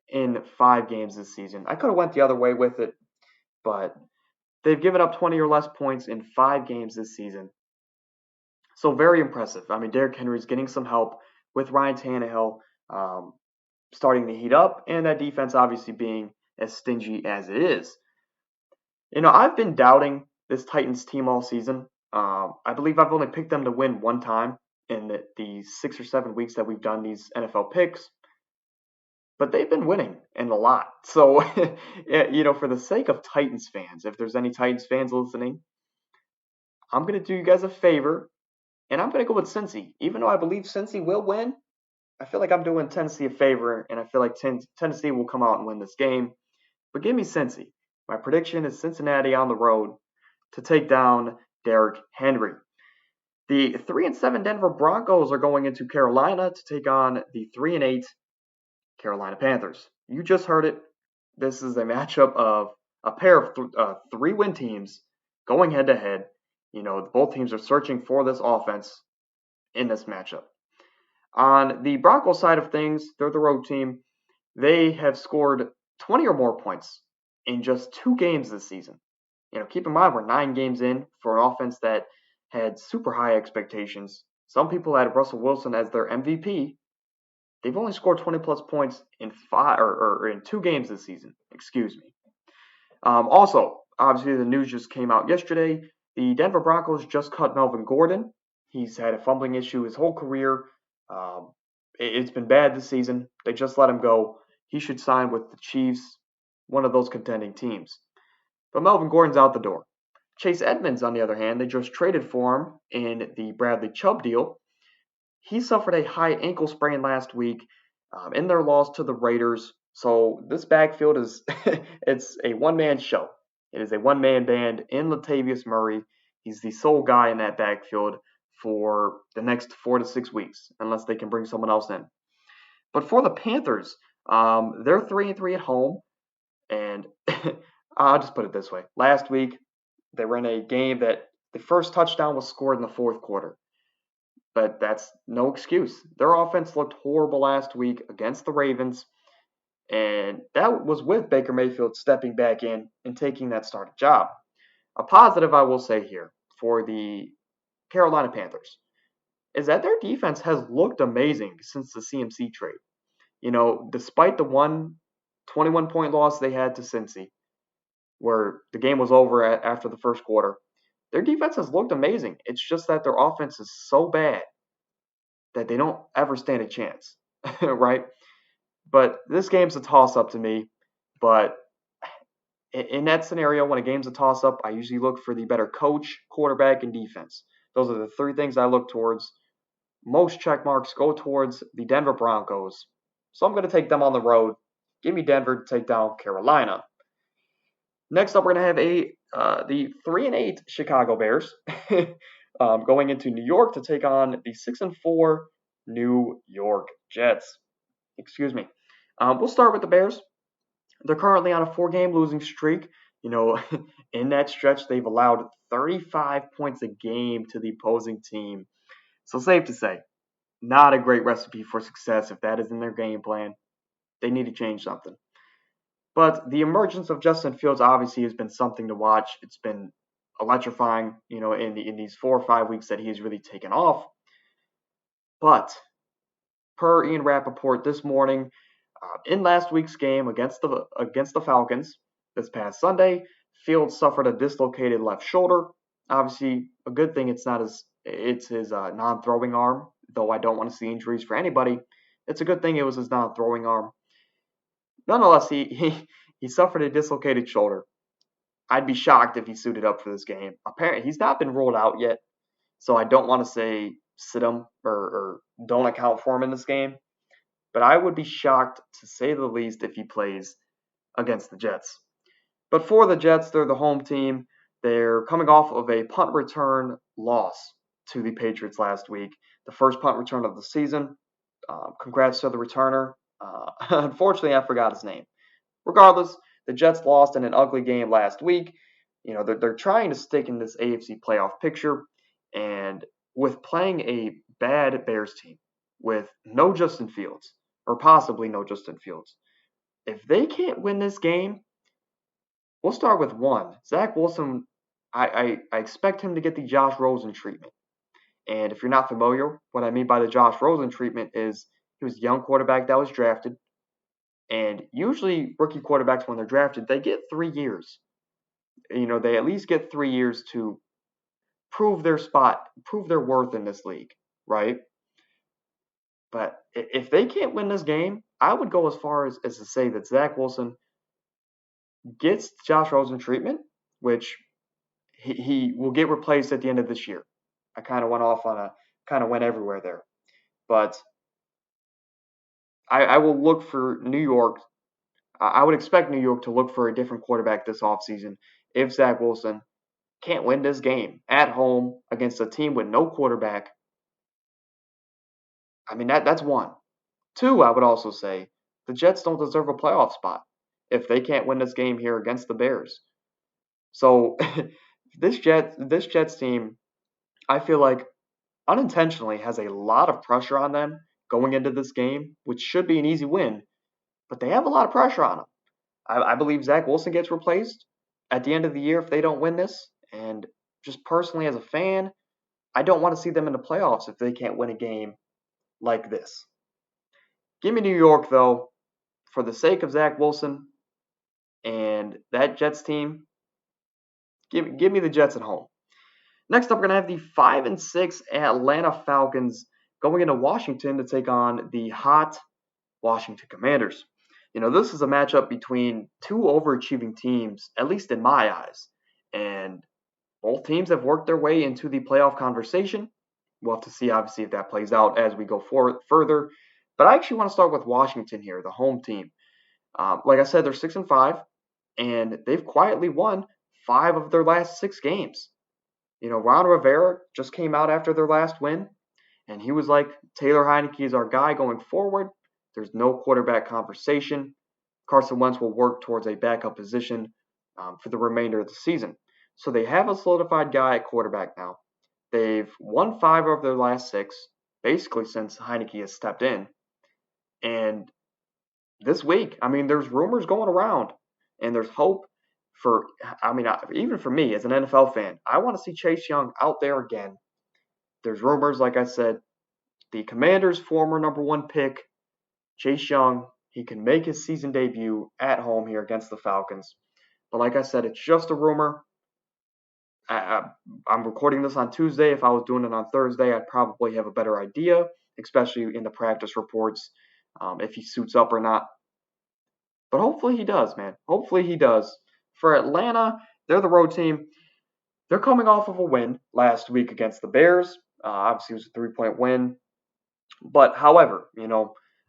in 5 games this season. I could have went the other way with it, but they've given up 20 or less points in 5 games this season. So very impressive. I mean, Derrick Henry's getting some help with Ryan Tannehill um, starting to heat up, and that defense obviously being as stingy as it is. I've been doubting this Titans team all season. I believe I've only picked them to win one time in the 6 or 7 weeks that we've done these NFL picks, but they've been winning and a lot. So, for the sake of Titans fans, if there's any Titans fans listening, I'm going to do you guys a favor, and I'm going to go with Cincy. Even though I believe Cincy will win, I feel like I'm doing Tennessee a favor, and I feel like Tennessee will come out and win this game. But give me Cincy. My prediction is Cincinnati on the road to take down Derrick Henry. The 3-7 Denver Broncos are going into Carolina to take on the 3-8 Carolina Panthers. You just heard it. This is a matchup of a pair of 3-win teams going head to head. Both teams are searching for this offense in this matchup. On the Broncos side of things, they're the road team. They have scored 20 or more points in just 2 games this season. Keep in mind we're 9 games in for an offense that had super high expectations. Some people had Russell Wilson as their MVP. They've only scored 20 plus points in in 2 games this season. Excuse me. Also, obviously the news just came out yesterday. The Denver Broncos just cut Melvin Gordon. He's had a fumbling issue his whole career. It's been bad this season. They just let him go. He should sign with the Chiefs, one of those contending teams. But Melvin Gordon's out the door. Chase Edmonds, on the other hand, they just traded for him in the Bradley Chubb deal. He suffered a high ankle sprain last week in their loss to the Raiders. So this backfield is it's a one-man show. It is a one-man band in Latavius Murray. He's the sole guy in that backfield for the next 4 to 6 weeks, unless they can bring someone else in. But for the Panthers, they're 3-3 at home, and I'll just put it this way: last week they were in a game that the first touchdown was scored in the fourth quarter. But that's no excuse. Their offense looked horrible last week against the Ravens, and that was with Baker Mayfield stepping back in and taking that starting job. A positive I will say here for the Carolina Panthers is that their defense has looked amazing since the CMC trade. Despite the 21-point loss they had to Cincy, where the game was over after the first quarter, their defense has looked amazing. It's just that their offense is so bad that they don't ever stand a chance, right? But this game's a toss-up to me. But in that scenario, when a game's a toss-up, I usually look for the better coach, quarterback, and defense. Those are the 3 things I look towards. Most check marks go towards the Denver Broncos. So I'm going to take them on the road. Give me Denver to take down Carolina. Next up, we're going to have the 3-8 Chicago Bears going into New York to take on the 6-4 New York Jets. Excuse me. We'll start with the Bears. They're currently on a 4-game losing streak. In that stretch, they've allowed 35 points a game to the opposing team. So safe to say, not a great recipe for success if that is in their game plan. They need to change something. But the emergence of Justin Fields obviously has been something to watch. It's been electrifying, in these 4 or 5 weeks that he has really taken off. But per Ian Rappaport this morning, in last week's game against the Falcons this past Sunday, Fields suffered a dislocated left shoulder. Obviously, a good thing it's his non-throwing arm. Though I don't want to see injuries for anybody, it's a good thing it was his non-throwing arm. Nonetheless, he suffered a dislocated shoulder. I'd be shocked if he suited up for this game. Apparently, he's not been ruled out yet, so I don't want to say sit him or don't account for him in this game. But I would be shocked, to say the least, if he plays against the Jets. But for the Jets, they're the home team. They're coming off of a punt return loss to the Patriots last week, the first punt return of the season. Congrats to the returner. Unfortunately, I forgot his name. Regardless, the Jets lost in an ugly game last week. They're trying to stick in this AFC playoff picture. And with playing a bad Bears team with no Justin Fields, or possibly no Justin Fields, if they can't win this game, we'll start with one. Zach Wilson, I expect him to get the Josh Rosen treatment. And if you're not familiar, what I mean by the Josh Rosen treatment is he was a young quarterback that was drafted. And usually, rookie quarterbacks, when they're drafted, they get 3 years. They at least get 3 years to prove their spot, prove their worth in this league, right? But if they can't win this game, I would go as far as to say that Zach Wilson gets Josh Rosen treatment, which he will get replaced at the end of this year. I kind of went everywhere there. But I will look for New York. I would expect New York to look for a different quarterback this offseason if Zach Wilson can't win this game at home against a team with no quarterback. I mean, that's one. Two, I would also say the Jets don't deserve a playoff spot if they can't win this game here against the Bears. So this Jets team, I feel like unintentionally has a lot of pressure on them going into this game, which should be an easy win, but they have a lot of pressure on them. I believe Zach Wilson gets replaced at the end of the year if they don't win this. And just personally as a fan, I don't want to see them in the playoffs if they can't win a game like this. Give me New York, though, for the sake of Zach Wilson and that Jets team. Give me the Jets at home. Next up, we're going to have the 5-6 Atlanta Falcons going into Washington to take on the hot Washington Commanders. This is a matchup between two overachieving teams, at least in my eyes. And both teams have worked their way into the playoff conversation. We'll have to see, obviously, if that plays out as we go forward further. But I actually want to start with Washington here, the home team. Like I said, they're 6-5, and they've quietly won 5 of their last 6 games. Ron Rivera just came out after their last win, and he was like, Taylor Heinicke is our guy going forward. There's no quarterback conversation. Carson Wentz will work towards a backup position for the remainder of the season. So they have a solidified guy at quarterback now. They've won 5 of their last 6, basically since Heinicke has stepped in. And this week, there's rumors going around, and there's hope for, even for me as an NFL fan, I want to see Chase Young out there again. There's rumors, like I said, the Commanders' former number 1 pick, Chase Young, he can make his season debut at home here against the Falcons. But like I said, it's just a rumor. I'm recording this on Tuesday. If I was doing it on Thursday, I'd probably have a better idea, especially in the practice reports, if he suits up or not. But hopefully he does, man. Hopefully he does. For Atlanta, they're the road team. They're coming off of a win last week against the Bears. Obviously, it was a 3-point win. But however,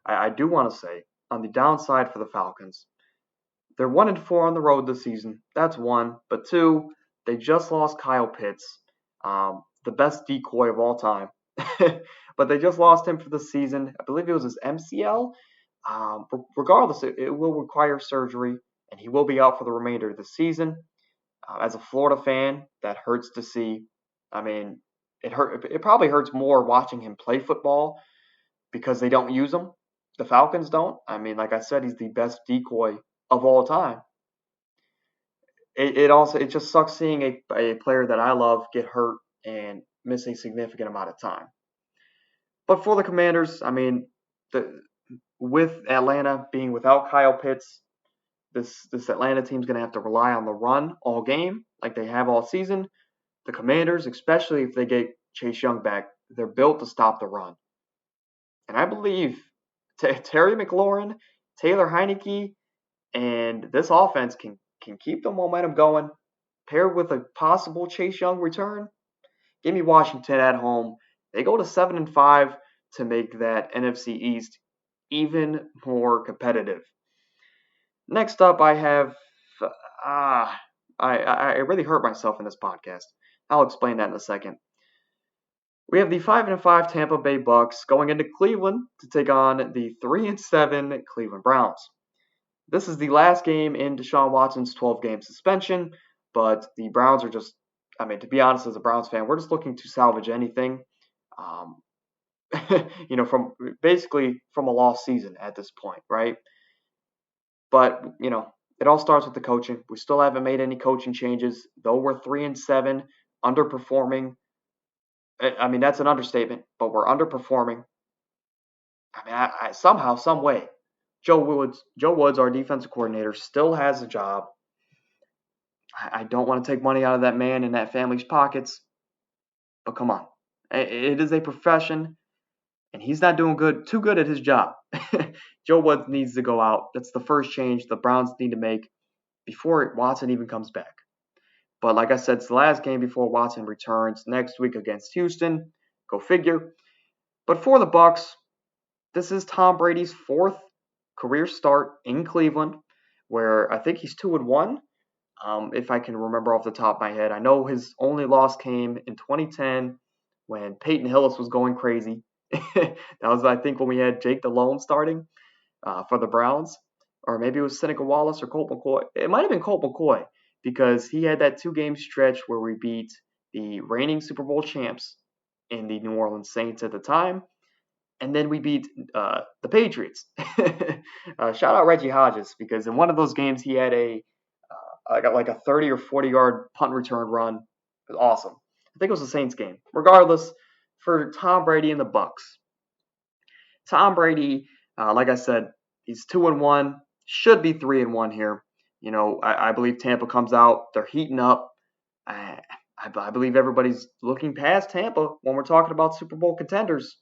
I do want to say on the downside for the Falcons, they're 1-4 on the road this season. That's one. But two, they just lost Kyle Pitts, the best decoy of all time. But they just lost him for the season. I believe it was his MCL. Regardless, it will require surgery, and he will be out for the remainder of the season. As a Florida fan, that hurts to see. It probably hurts more watching him play football because they don't use him. The Falcons don't. Like I said, he's the best decoy of all time. It just sucks seeing a player that I love get hurt and miss a significant amount of time. But for the Commanders, with Atlanta being without Kyle Pitts, this Atlanta team's going to have to rely on the run all game like they have all season. The Commanders, especially if they get Chase Young back, they're built to stop the run. And I believe Terry McLaurin, Taylor Heinicke, and this offense can keep the momentum going, paired with a possible Chase Young return. Give me Washington at home. They go to 7-5 to make that NFC East even more competitive. Next up, I have I really hurt myself in this podcast. I'll explain that in a second. We have the 5-5 Tampa Bay Bucks going into Cleveland to take on the 3-7 Cleveland Browns. This is the last game in Deshaun Watson's 12-game suspension, but the Browns are just I mean, to be honest, as a Browns fan, we're just looking to salvage anything, um, from basically from a lost season at this point, right? But it all starts with the coaching. We still haven't made any coaching changes, though we're 3-7, underperforming. I mean, that's an understatement, but we're underperforming. I mean, somehow, some way, Joe Woods, our defensive coordinator, still has a job. I don't want to take money out of that man and that family's pockets, but come on, it is a profession, and he's not doing too good at his job. Joe Woods needs to go out. That's the first change the Browns need to make before Watson even comes back. But like I said, it's the last game before Watson returns next week against Houston. Go figure. But for the Bucs, this is Tom Brady's fourth career start in Cleveland, where I think he's 2-1. If I can remember off the top of my head, I know his only loss came in 2010 when Peyton Hillis was going crazy. That was, I think, when we had Jake Delhomme starting for the Browns, or maybe it was Seneca Wallace or Colt McCoy. It might have been Colt McCoy because he had that 2-game stretch where we beat the reigning Super Bowl champs in the New Orleans Saints at the time, and then we beat the Patriots. Shout out Reggie Hodges because in one of those games he had like a 30 or 40-yard punt return run. It was awesome. I think it was the Saints game. Regardless, for Tom Brady and the Bucs, Tom Brady, like I said, he's 2-1. Should be 3-1 here. I believe Tampa comes out. They're heating up. I believe everybody's looking past Tampa when we're talking about Super Bowl contenders.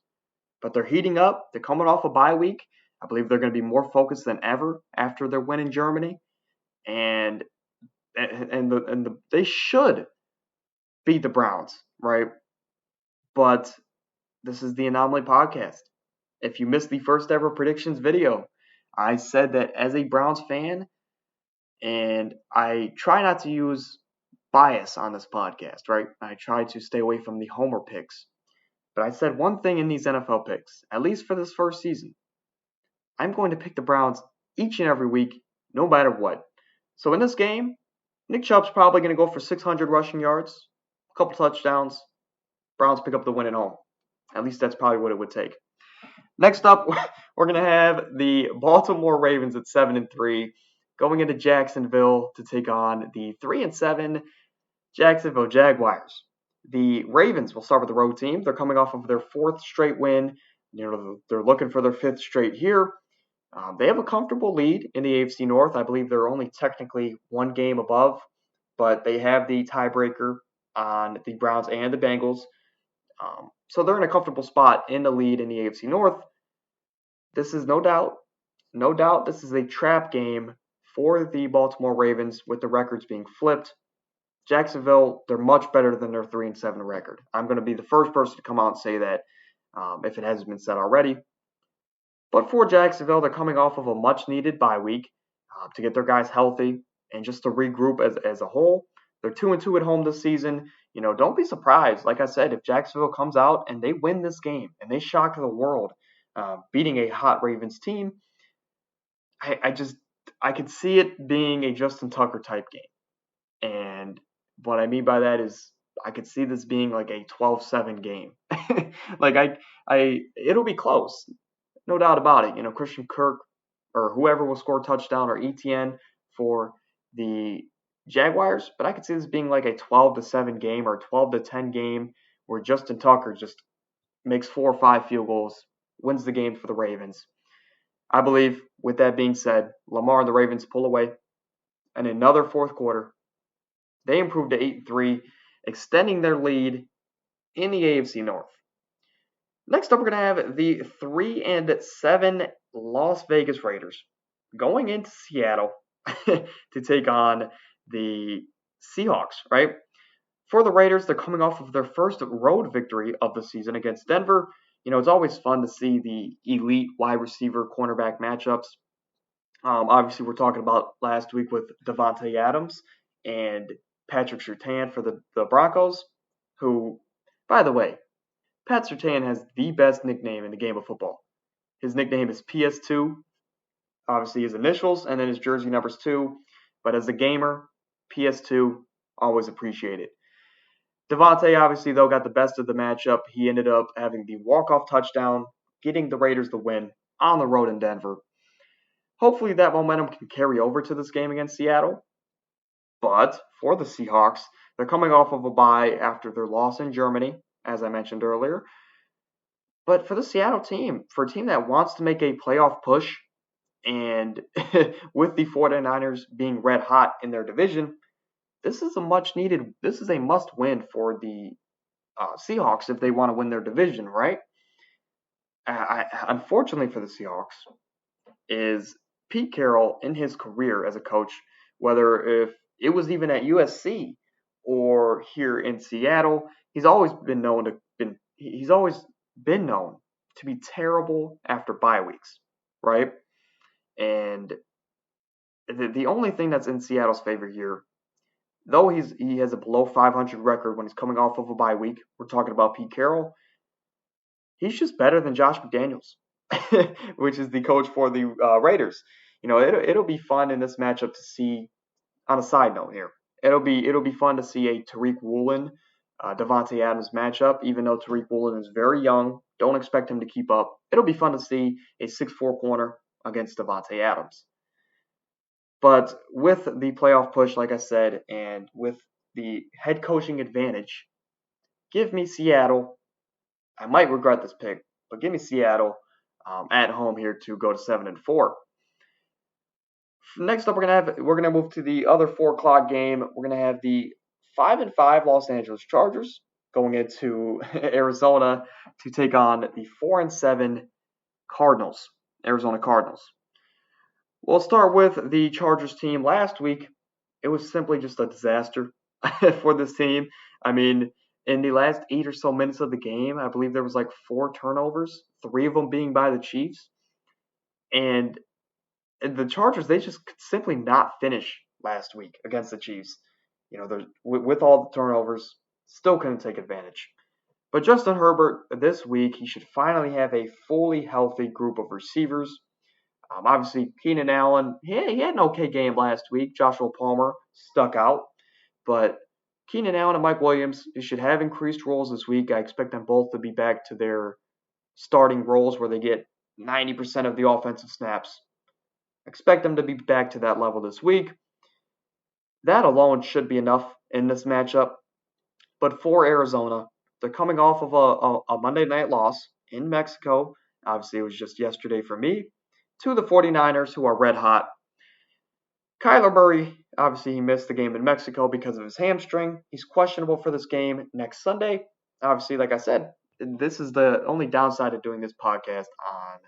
But they're heating up. They're coming off a bye week. I believe they're going to be more focused than ever after their win in Germany. And they should beat the Browns, right? But this is the Anomaly Podcast. If you missed the first ever predictions video, I said that as a Browns fan, and I try not to use bias on this podcast, right? I try to stay away from the homer picks. But I said one thing in these NFL picks, at least for this first season. I'm going to pick the Browns each and every week, no matter what. So in this game, Nick Chubb's probably going to go for 600 rushing yards, a couple touchdowns. Browns pick up the win at home. At least that's probably what it would take. Next up, we're going to have the Baltimore Ravens at 7-3 going into Jacksonville to take on the 3-7 Jacksonville Jaguars. The Ravens will start with the road team. They're coming off of their fourth straight win. They're looking for their fifth straight here. They have a comfortable lead in the AFC North. I believe they're only technically one game above, but they have the tiebreaker on the Browns and the Bengals. So they're in a comfortable spot in the lead in the AFC North. This is no doubt, this is a trap game for the Baltimore Ravens with the records being flipped. Jacksonville, they're much better than their 3-7 record. I'm going to be the first person to come out and say that if it hasn't been said already. But for Jacksonville, they're coming off of a much-needed bye week to get their guys healthy and just to regroup as a whole. They're 2-2 at home this season. Don't be surprised. Like I said, if Jacksonville comes out and they win this game and they shock the world, beating a hot Ravens team, I could see it being a Justin Tucker type game. And what I mean by that is I could see this being like a 12-7 game. It'll be close. No doubt about it. Christian Kirk or whoever will score a touchdown or ETN for the Jaguars, but I could see this being like a 12-7 game or 12-10 game where Justin Tucker just makes 4 or 5 field goals, wins the game for the Ravens. I believe, with that being said, Lamar and the Ravens pull away, and another fourth quarter, they improve to 8-3, extending their lead in the AFC North. Next up, we're going to have the 3-7 Las Vegas Raiders going into Seattle to take on the Seahawks, right? For the Raiders, they're coming off of their first road victory of the season against Denver. It's always fun to see the elite wide receiver cornerback matchups. Obviously, we're talking about last week with Devontae Adams and Patrick Surtain for the Broncos, who, by the way, Pat Surtain has the best nickname in the game of football. His nickname is PS2, obviously his initials, and then his jersey numbers 2. But as a gamer, PS2, always appreciated. Devontae obviously though got the best of the matchup. He ended up having the walk-off touchdown, getting the Raiders the win on the road in Denver. Hopefully that momentum can carry over to this game against Seattle. But for the Seahawks, they're coming off of a bye after their loss in Germany, as I mentioned earlier. But for the Seattle team, for a team that wants to make a playoff push, and with the 49ers being red hot in their division, this is a must win for the Seahawks if they want to win their division, right? Unfortunately for the Seahawks, is Pete Carroll in his career as a coach, whether if it was even at USC or here in Seattle, he's always been known to be terrible after bye weeks, right? And the only thing that's in Seattle's favor here, though he has a below 500 record when he's coming off of a bye week, we're talking about Pete Carroll. He's just better than Josh McDaniels, which is the coach for the Raiders. It'll be fun in this matchup to see. On a side note here, it'll be fun to see a Tariq Woolen, Devontae Adams matchup. Even though Tariq Woolen is very young, don't expect him to keep up. It'll be fun to see a 6'4" corner against Devontae Adams. But with the playoff push, like I said, and with the head coaching advantage, give me Seattle. I might regret this pick, but give me Seattle at home here to go to 7-4. Next up, we're gonna move to the other 4 o'clock game. We're gonna have the 5-5 Los Angeles Chargers going into Arizona to take on the 4-7 Cardinals, Arizona Cardinals. We'll start with the Chargers team. Last week, it was simply just a disaster for this team. I mean, in the last 8 or so minutes of the game, I believe there was like 4 turnovers, 3 of them being by the Chiefs. And the Chargers, they just could simply not finish last week against the Chiefs. With all the turnovers, still couldn't take advantage. But Justin Herbert, this week, he should finally have a fully healthy group of receivers. Obviously, Keenan Allen, he had an okay game last week. Joshua Palmer stuck out. But Keenan Allen and Mike Williams, they should have increased roles this week. I expect them both to be back to their starting roles where they get 90% of the offensive snaps. Expect them to be back to that level this week. That alone should be enough in this matchup. But for Arizona, they're coming off of a Monday night loss in Mexico. Obviously, it was just yesterday for me. To the 49ers, who are red hot. Kyler Murray, obviously, he missed the game in Mexico because of his hamstring. He's questionable for this game next Sunday. Obviously, like I said, this is the only downside of doing this podcast on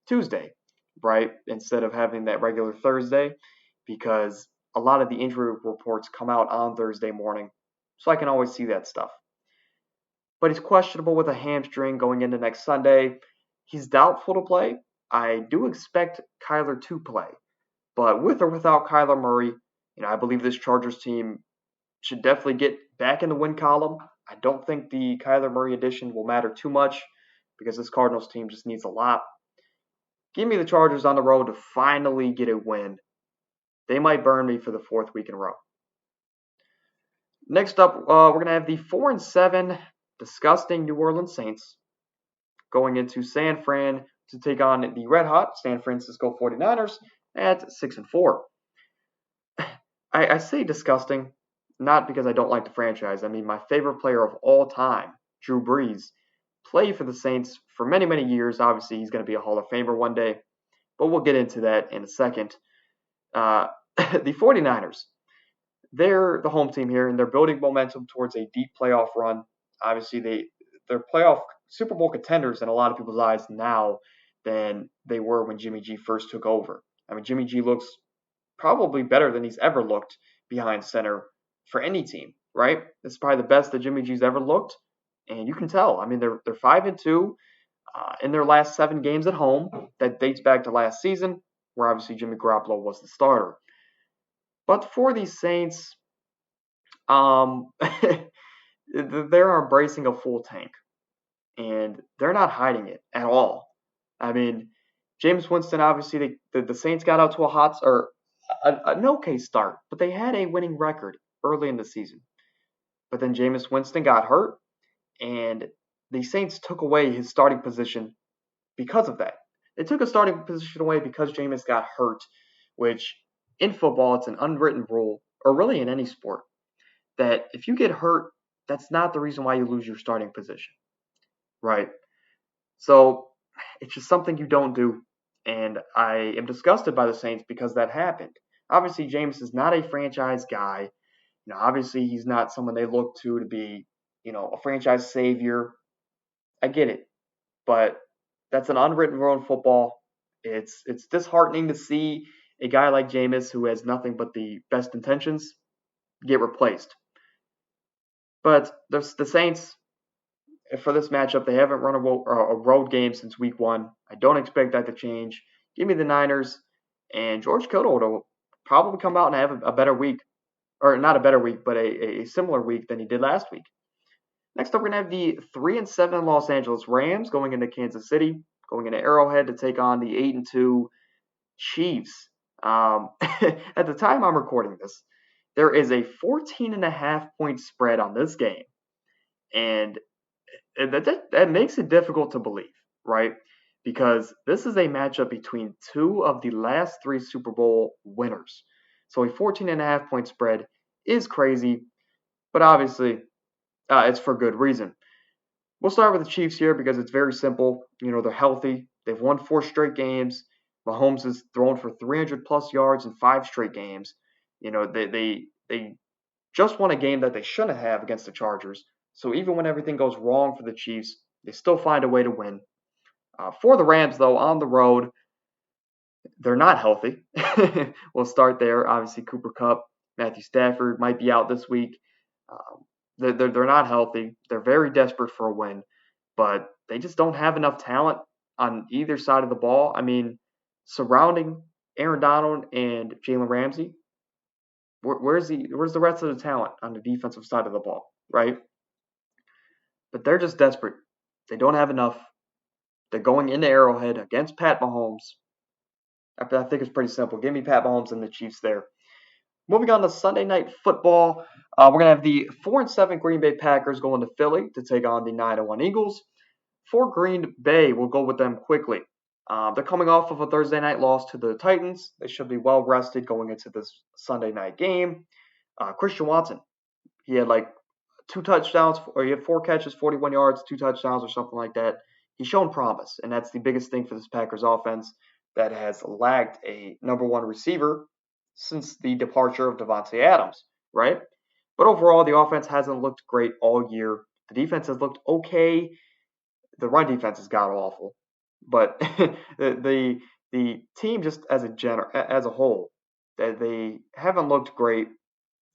Tuesday, right? Instead of having that regular Thursday, because a lot of the injury reports come out on Thursday morning, so I can always see that stuff. But he's questionable with a hamstring going into next Sunday. He's doubtful to play. I do expect Kyler to play. But with or without Kyler Murray, I believe this Chargers team should definitely get back in the win column. I don't think the Kyler Murray addition will matter too much because this Cardinals team just needs a lot. Give me the Chargers on the road to finally get a win. They might burn me for the 4th week in a row. Next up, we're going to have the 4-7 disgusting New Orleans Saints going into San Fran to take on the red hot San Francisco 49ers at 6-4. I say disgusting, not because I don't like the franchise. I mean, my favorite player of all time, Drew Brees, played for the Saints for many, many years. Obviously, he's going to be a Hall of Famer one day, but we'll get into that in a second. The 49ers, they're the home team here, and they're building momentum towards a deep playoff run. Obviously, they're playoff Super Bowl contenders in a lot of people's eyes now than they were when Jimmy G first took over. I mean, Jimmy G looks probably better than he's ever looked behind center for any team, right? This is probably the best that Jimmy G's ever looked, and you can tell. I mean, they're 5-2 in their last 7 games at home. That dates back to last season, where obviously Jimmy Garoppolo was the starter. But for these Saints, they're embracing a full tank, and they're not hiding it at all. I mean, James Winston, obviously, the Saints got out to an okay start, but they had a winning record early in the season. but then Jameis Winston got hurt, and the Saints took away his starting position because of that. They took a starting position away because Jameis got hurt, which in football, it's an unwritten rule, or really in any sport, that if you get hurt, that's not the reason why you lose your starting position, right? So it's just something you don't do. And I am disgusted by the Saints because that happened. Obviously, James is not a franchise guy. Obviously he's not someone they look to be, a franchise savior. I get it, but that's an unwritten rule in football. It's disheartening to see a guy like Jameis, who has nothing but the best intentions, get replaced. But the Saints, for this matchup, they haven't run a road game since week one. I don't expect that to change. Give me the Niners, and George Kittle will probably come out and have a better week, or not a better week, but a similar week than he did last week. Next up, we're going to have the 3-7 Los Angeles Rams going into Kansas City, going into Arrowhead to take on the 8-2 Chiefs. At the time I'm recording this, there is a 14.5-point spread on this game, and that makes it difficult to believe, right? Because this is a matchup between two of the last three Super Bowl winners. So a 14.5-point spread is crazy, but obviously it's for good reason. We'll start with the Chiefs here because it's very simple. They're healthy. They've won 4 straight games. Mahomes has thrown for 300 plus yards in 5 straight games. They just won a game that they shouldn't have against the Chargers. So even when everything goes wrong for the Chiefs, they still find a way to win. For the Rams, though, on the road, they're not healthy. We'll start there. Obviously, Cooper Kupp, Matthew Stafford might be out this week. They're not healthy. They're very desperate for a win, but they just don't have enough talent on either side of the ball. I mean, surrounding Aaron Donald and Jalen Ramsey, where's the rest of the talent on the defensive side of the ball, right? But they're just desperate. They don't have enough. They're going into Arrowhead against Pat Mahomes. I think it's pretty simple. Give me Pat Mahomes and the Chiefs there. Moving on to Sunday Night Football, we're going to have the 4-7 Green Bay Packers going to Philly to take on the 9-1 Eagles. For Green Bay, we'll go with them quickly. They're coming off of a Thursday night loss to the Titans. They should be well rested going into this Sunday night game. Christian Watson, he had like 2 touchdowns, or he had 4 catches, 41 yards, 2 touchdowns, or something like that. He's shown promise, and that's the biggest thing for this Packers offense that has lacked a number 1 receiver since the departure of Devontae Adams, right? But overall, the offense hasn't looked great all year. The defense has looked okay. The run defense has got awful, but the team just as a whole, they haven't looked great.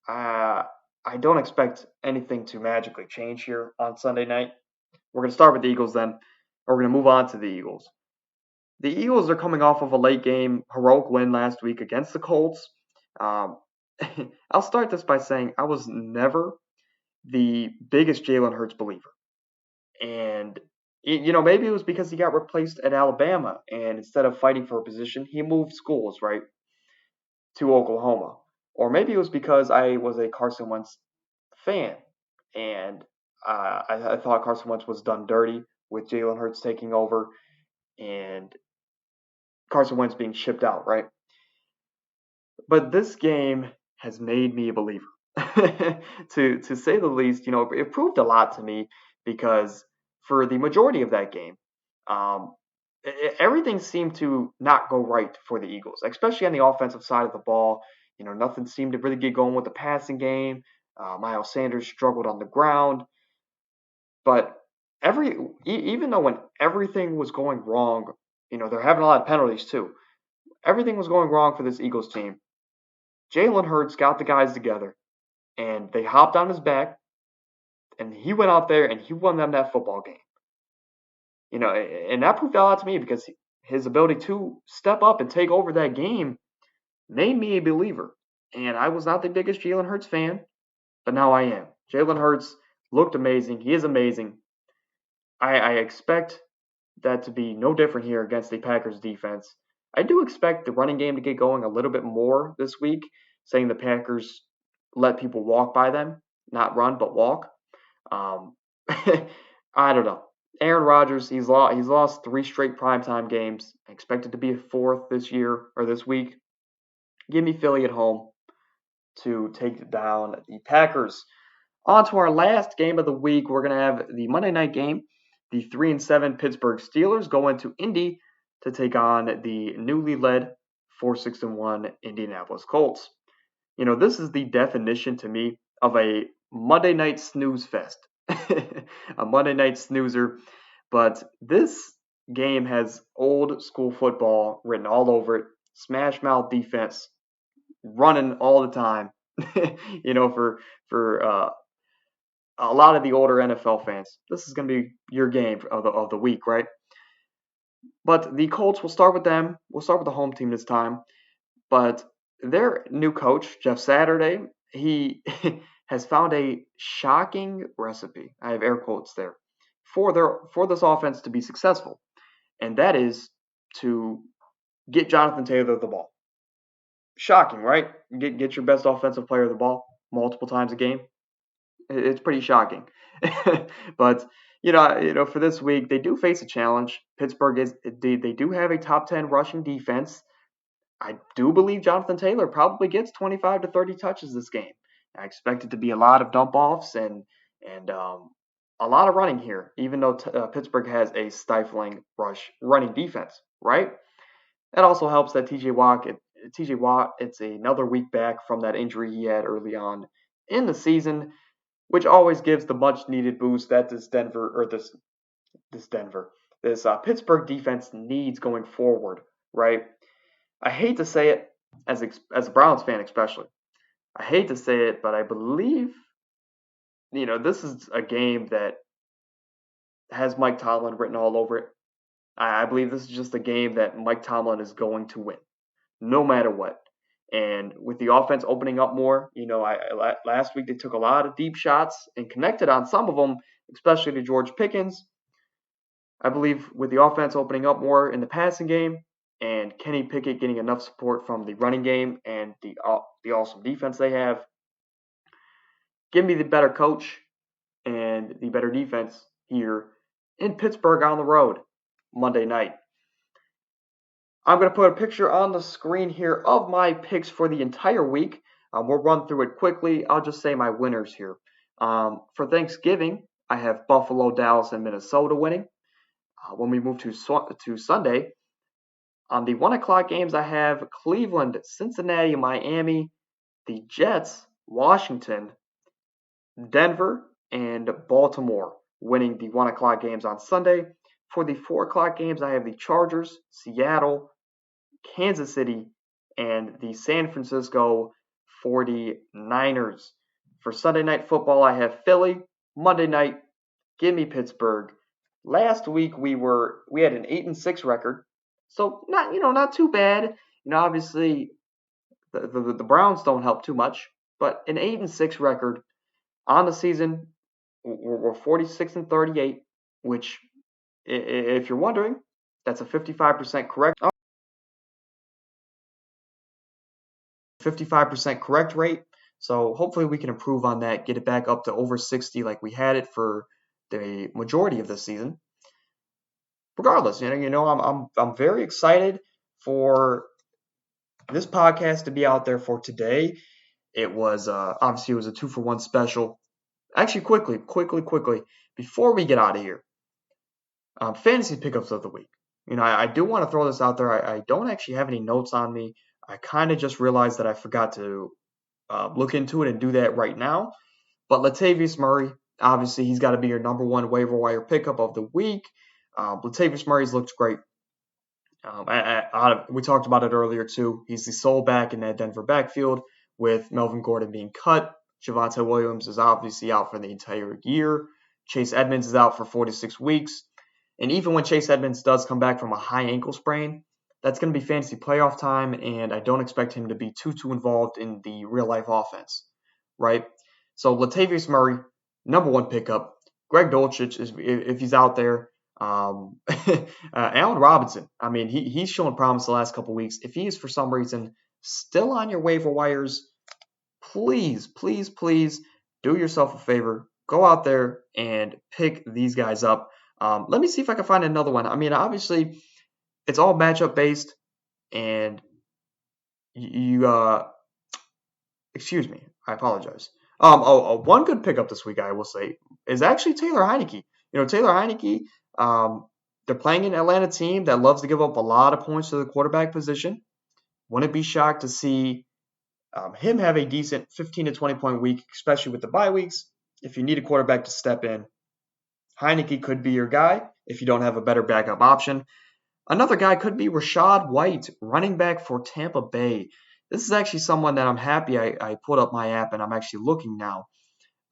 I don't expect anything to magically change here on Sunday night. We're going to start with the Eagles then. We're going to move on to the Eagles. The Eagles are coming off of a late game heroic win last week against the Colts. Um, I'll start this by saying I was never the biggest Jalen Hurts believer. And, maybe it was because he got replaced at Alabama. And instead of fighting for a position, he moved schools, right, to Oklahoma. Or maybe it was because I was a Carson Wentz fan. And I thought Carson Wentz was done dirty with Jalen Hurts taking over and Carson Wentz being shipped out, right? But this game has made me a believer, to say the least. It proved a lot to me because for the majority of that game, um, everything seemed to not go right for the Eagles, especially on the offensive side of the ball. Nothing seemed to really get going with the passing game. Miles Sanders struggled on the ground, but even though when everything was going wrong, they're having a lot of penalties too. Everything was going wrong for this Eagles team. Jalen Hurts got the guys together, and they hopped on his back, and he went out there and he won them that football game. And that proved a lot to me because his ability to step up and take over that game made me a believer. And I was not the biggest Jalen Hurts fan, but now I am. Jalen Hurts looked amazing. He is amazing. I expect that to be no different here against the Packers defense. I do expect the running game to get going a little bit more this week, saying the Packers let people walk by them. not run, but walk. Um, I don't know. Aaron Rodgers, he's lost 3 straight primetime games. Expected to be a fourth this year or this week. Give me Philly at home to take down the Packers. On to our last game of the week. We're going to have the Monday night game. The 3-7 Pittsburgh Steelers go into Indy to take on the newly led 4-6-1 Indianapolis Colts. You know, this is the definition to me of a Monday night snooze fest. A Monday night snoozer. But this game has old school football written all over it. Smash mouth defense, running all the time. You know, for a lot of the older NFL fans, this is going to be your game of the week, right? But the Colts, will start with them. We'll start with the home team this time. But their new coach, Jeff Saturday, he has found a shocking recipe. I have air quotes there for this offense to be successful, and that is to get Jonathan Taylor the ball. Shocking, right? Get your best offensive player the ball multiple times a game. It's pretty shocking. But for this week they do face a challenge. Pittsburgh they do have a top 10 rushing defense. I do believe Jonathan Taylor probably gets 25 to 30 touches this game. I expect it to be a lot of dump offs and a lot of running here, even though Pittsburgh has a stifling running defense, right? That also helps that TJ Watt, it's another week back from that injury he had early on in the season, which always gives the much needed boost that this Pittsburgh defense needs going forward, right? I hate to say it as a Browns fan, especially. I hate to say it, but I believe this is a game that has Mike Tomlin written all over it. I believe this is just a game that Mike Tomlin is going to win, no matter what. And with the offense opening up more, last week they took a lot of deep shots and connected on some of them, especially to George Pickens. I believe with the offense opening up more in the passing game and Kenny Pickett getting enough support from the running game and the awesome defense they have, give me the better coach and the better defense here in Pittsburgh on the road Monday night. I'm going to put a picture on the screen here of my picks for the entire week. We'll run through it quickly. I'll just say my winners here. For Thanksgiving, I have Buffalo, Dallas, and Minnesota winning. When we move to Sunday, on the 1 o'clock games, I have Cleveland, Cincinnati, Miami, the Jets, Washington, Denver, and Baltimore winning the 1 o'clock games on Sunday. For the 4 o'clock games, I have the Chargers, Seattle, Kansas City, and the San Francisco 49ers. For Sunday Night Football, I have Philly. Monday night, give me Pittsburgh. Last week we had an 8-6 record, so not too bad. Obviously the Browns don't help too much, but an 8-6 record on the season. We're 46-38, which, if you're wondering, that's a 55% correct rate. So hopefully we can improve on that, get it back up to over 60 like we had it for the majority of the season. Regardless, I'm very excited for this podcast to be out there for today. It was obviously it was a 2-for-1 special. Actually, quickly, before we get out of here, fantasy pickups of the week. I do want to throw this out there. I don't actually have any notes on me. I kind of just realized that I forgot to look into it and do that right now. But Latavius Murray, obviously, he's got to be your number one waiver wire pickup of the week. Latavius Murray's looked great. We talked about it earlier, too. He's the sole back in that Denver backfield with Melvin Gordon being cut. Javonte Williams is obviously out for the entire year. Chase Edmonds is out for 4 to 6 weeks. And even when Chase Edmonds does come back from a high ankle sprain, that's going to be fantasy playoff time, and I don't expect him to be too involved in the real-life offense, right? So Latavius Murray, number one pickup. Greg Dulcich, if he's out there. Allen Robinson, I mean, he's shown promise the last couple weeks. If he is for some reason still on your waiver wires, please do yourself a favor. Go out there and pick these guys up. Let me see if I can find another one. I mean, obviously, it's all matchup based, and excuse me, I apologize. One good pickup this week, I will say, is actually Taylor Heineke. Taylor Heineke, they're playing an Atlanta team that loves to give up a lot of points to the quarterback position. Wouldn't be shocked to see him have a decent 15 to 20 point week, especially with the bye weeks. If you need a quarterback to step in, Heineke could be your guy if you don't have a better backup option. Another guy could be Rachaad White, running back for Tampa Bay. This is actually someone that I'm happy I put up my app and I'm actually looking now.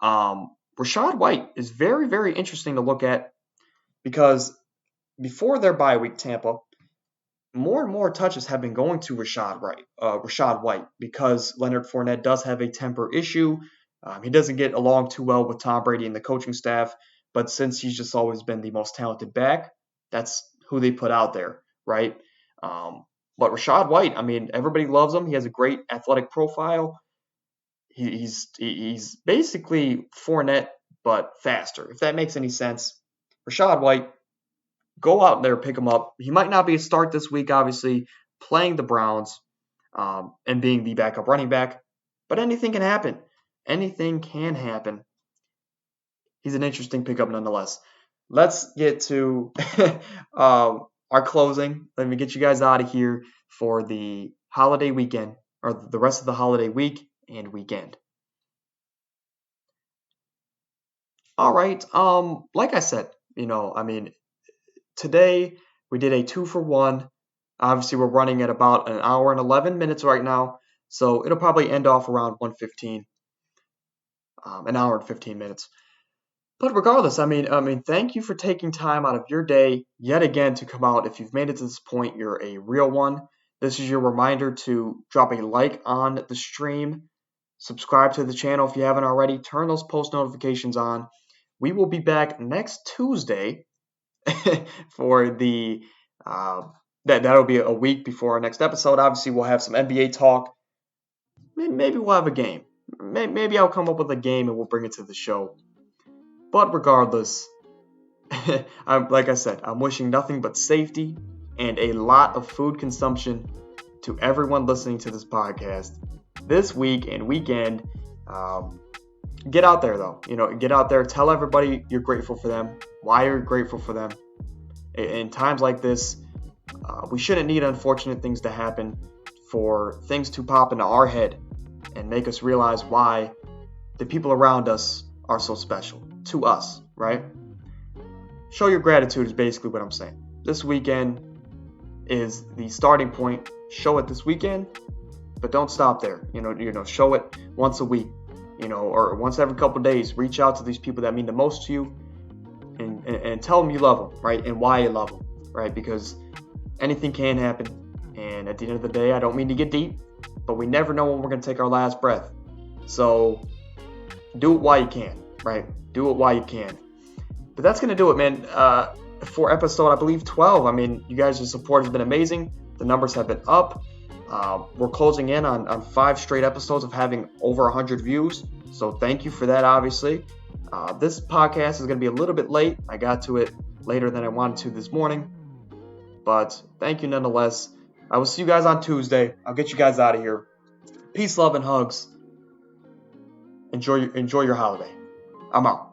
Rachaad White is very, very interesting to look at because before their bye week, Tampa, more and more touches have been going to Rachaad White because Leonard Fournette does have a temper issue. He doesn't get along too well with Tom Brady and the coaching staff, but since he's just always been the most talented back, that's who they put out there, right? But Rachaad White, I mean, everybody loves him. He has a great athletic profile. He's basically Fournette, but faster, if that makes any sense. Rachaad White, go out there, pick him up. He might not be a start this week, obviously, playing the Browns and being the backup running back, but anything can happen. Anything can happen. He's an interesting pickup nonetheless. Let's get to our closing. Let me get you guys out of here for the holiday weekend, or the rest of the holiday week and weekend. All right. Like I said, today we did a 2-for-1. Obviously, we're running at about an hour and 11 minutes right now, so it'll probably end off around 1:15, an hour and 15 minutes. But regardless, I mean, thank you for taking time out of your day yet again to come out. If you've made it to this point, you're a real one. This is your reminder to drop a like on the stream, subscribe to the channel if you haven't already, turn those post notifications on. We will be back next Tuesday for the that'll be a week before our next episode. Obviously, we'll have some NBA talk. Maybe we'll have a game. Maybe I'll come up with a game and we'll bring it to the show. But regardless, like I said, I'm wishing nothing but safety and a lot of food consumption to everyone listening to this podcast this week and weekend. Get out there, though. Get out there. Tell everybody you're grateful for them, why you're grateful for them. In times like this, we shouldn't need unfortunate things to happen for things to pop into our head and make us realize why the people around us are so special to us, right? Show your gratitude is basically what I'm saying. This weekend is the starting point. Show it this weekend, but don't stop there. Show it once a week, or once every couple of days. Reach out to these people that mean the most to you and tell them you love them, right? And why you love them, right? Because anything can happen. And at the end of the day, I don't mean to get deep, but we never know when we're going to take our last breath. So do it while you can, right? Do it while you can. But that's going to do it, man. For episode, I believe, 12. I mean, you guys' support has been amazing. The numbers have been up. We're closing in on 5 straight episodes of having over 100 views. So thank you for that, obviously. This podcast is going to be a little bit late. I got to it later than I wanted to this morning. But thank you nonetheless. I will see you guys on Tuesday. I'll get you guys out of here. Peace, love, and hugs. Enjoy your holiday. I'm out.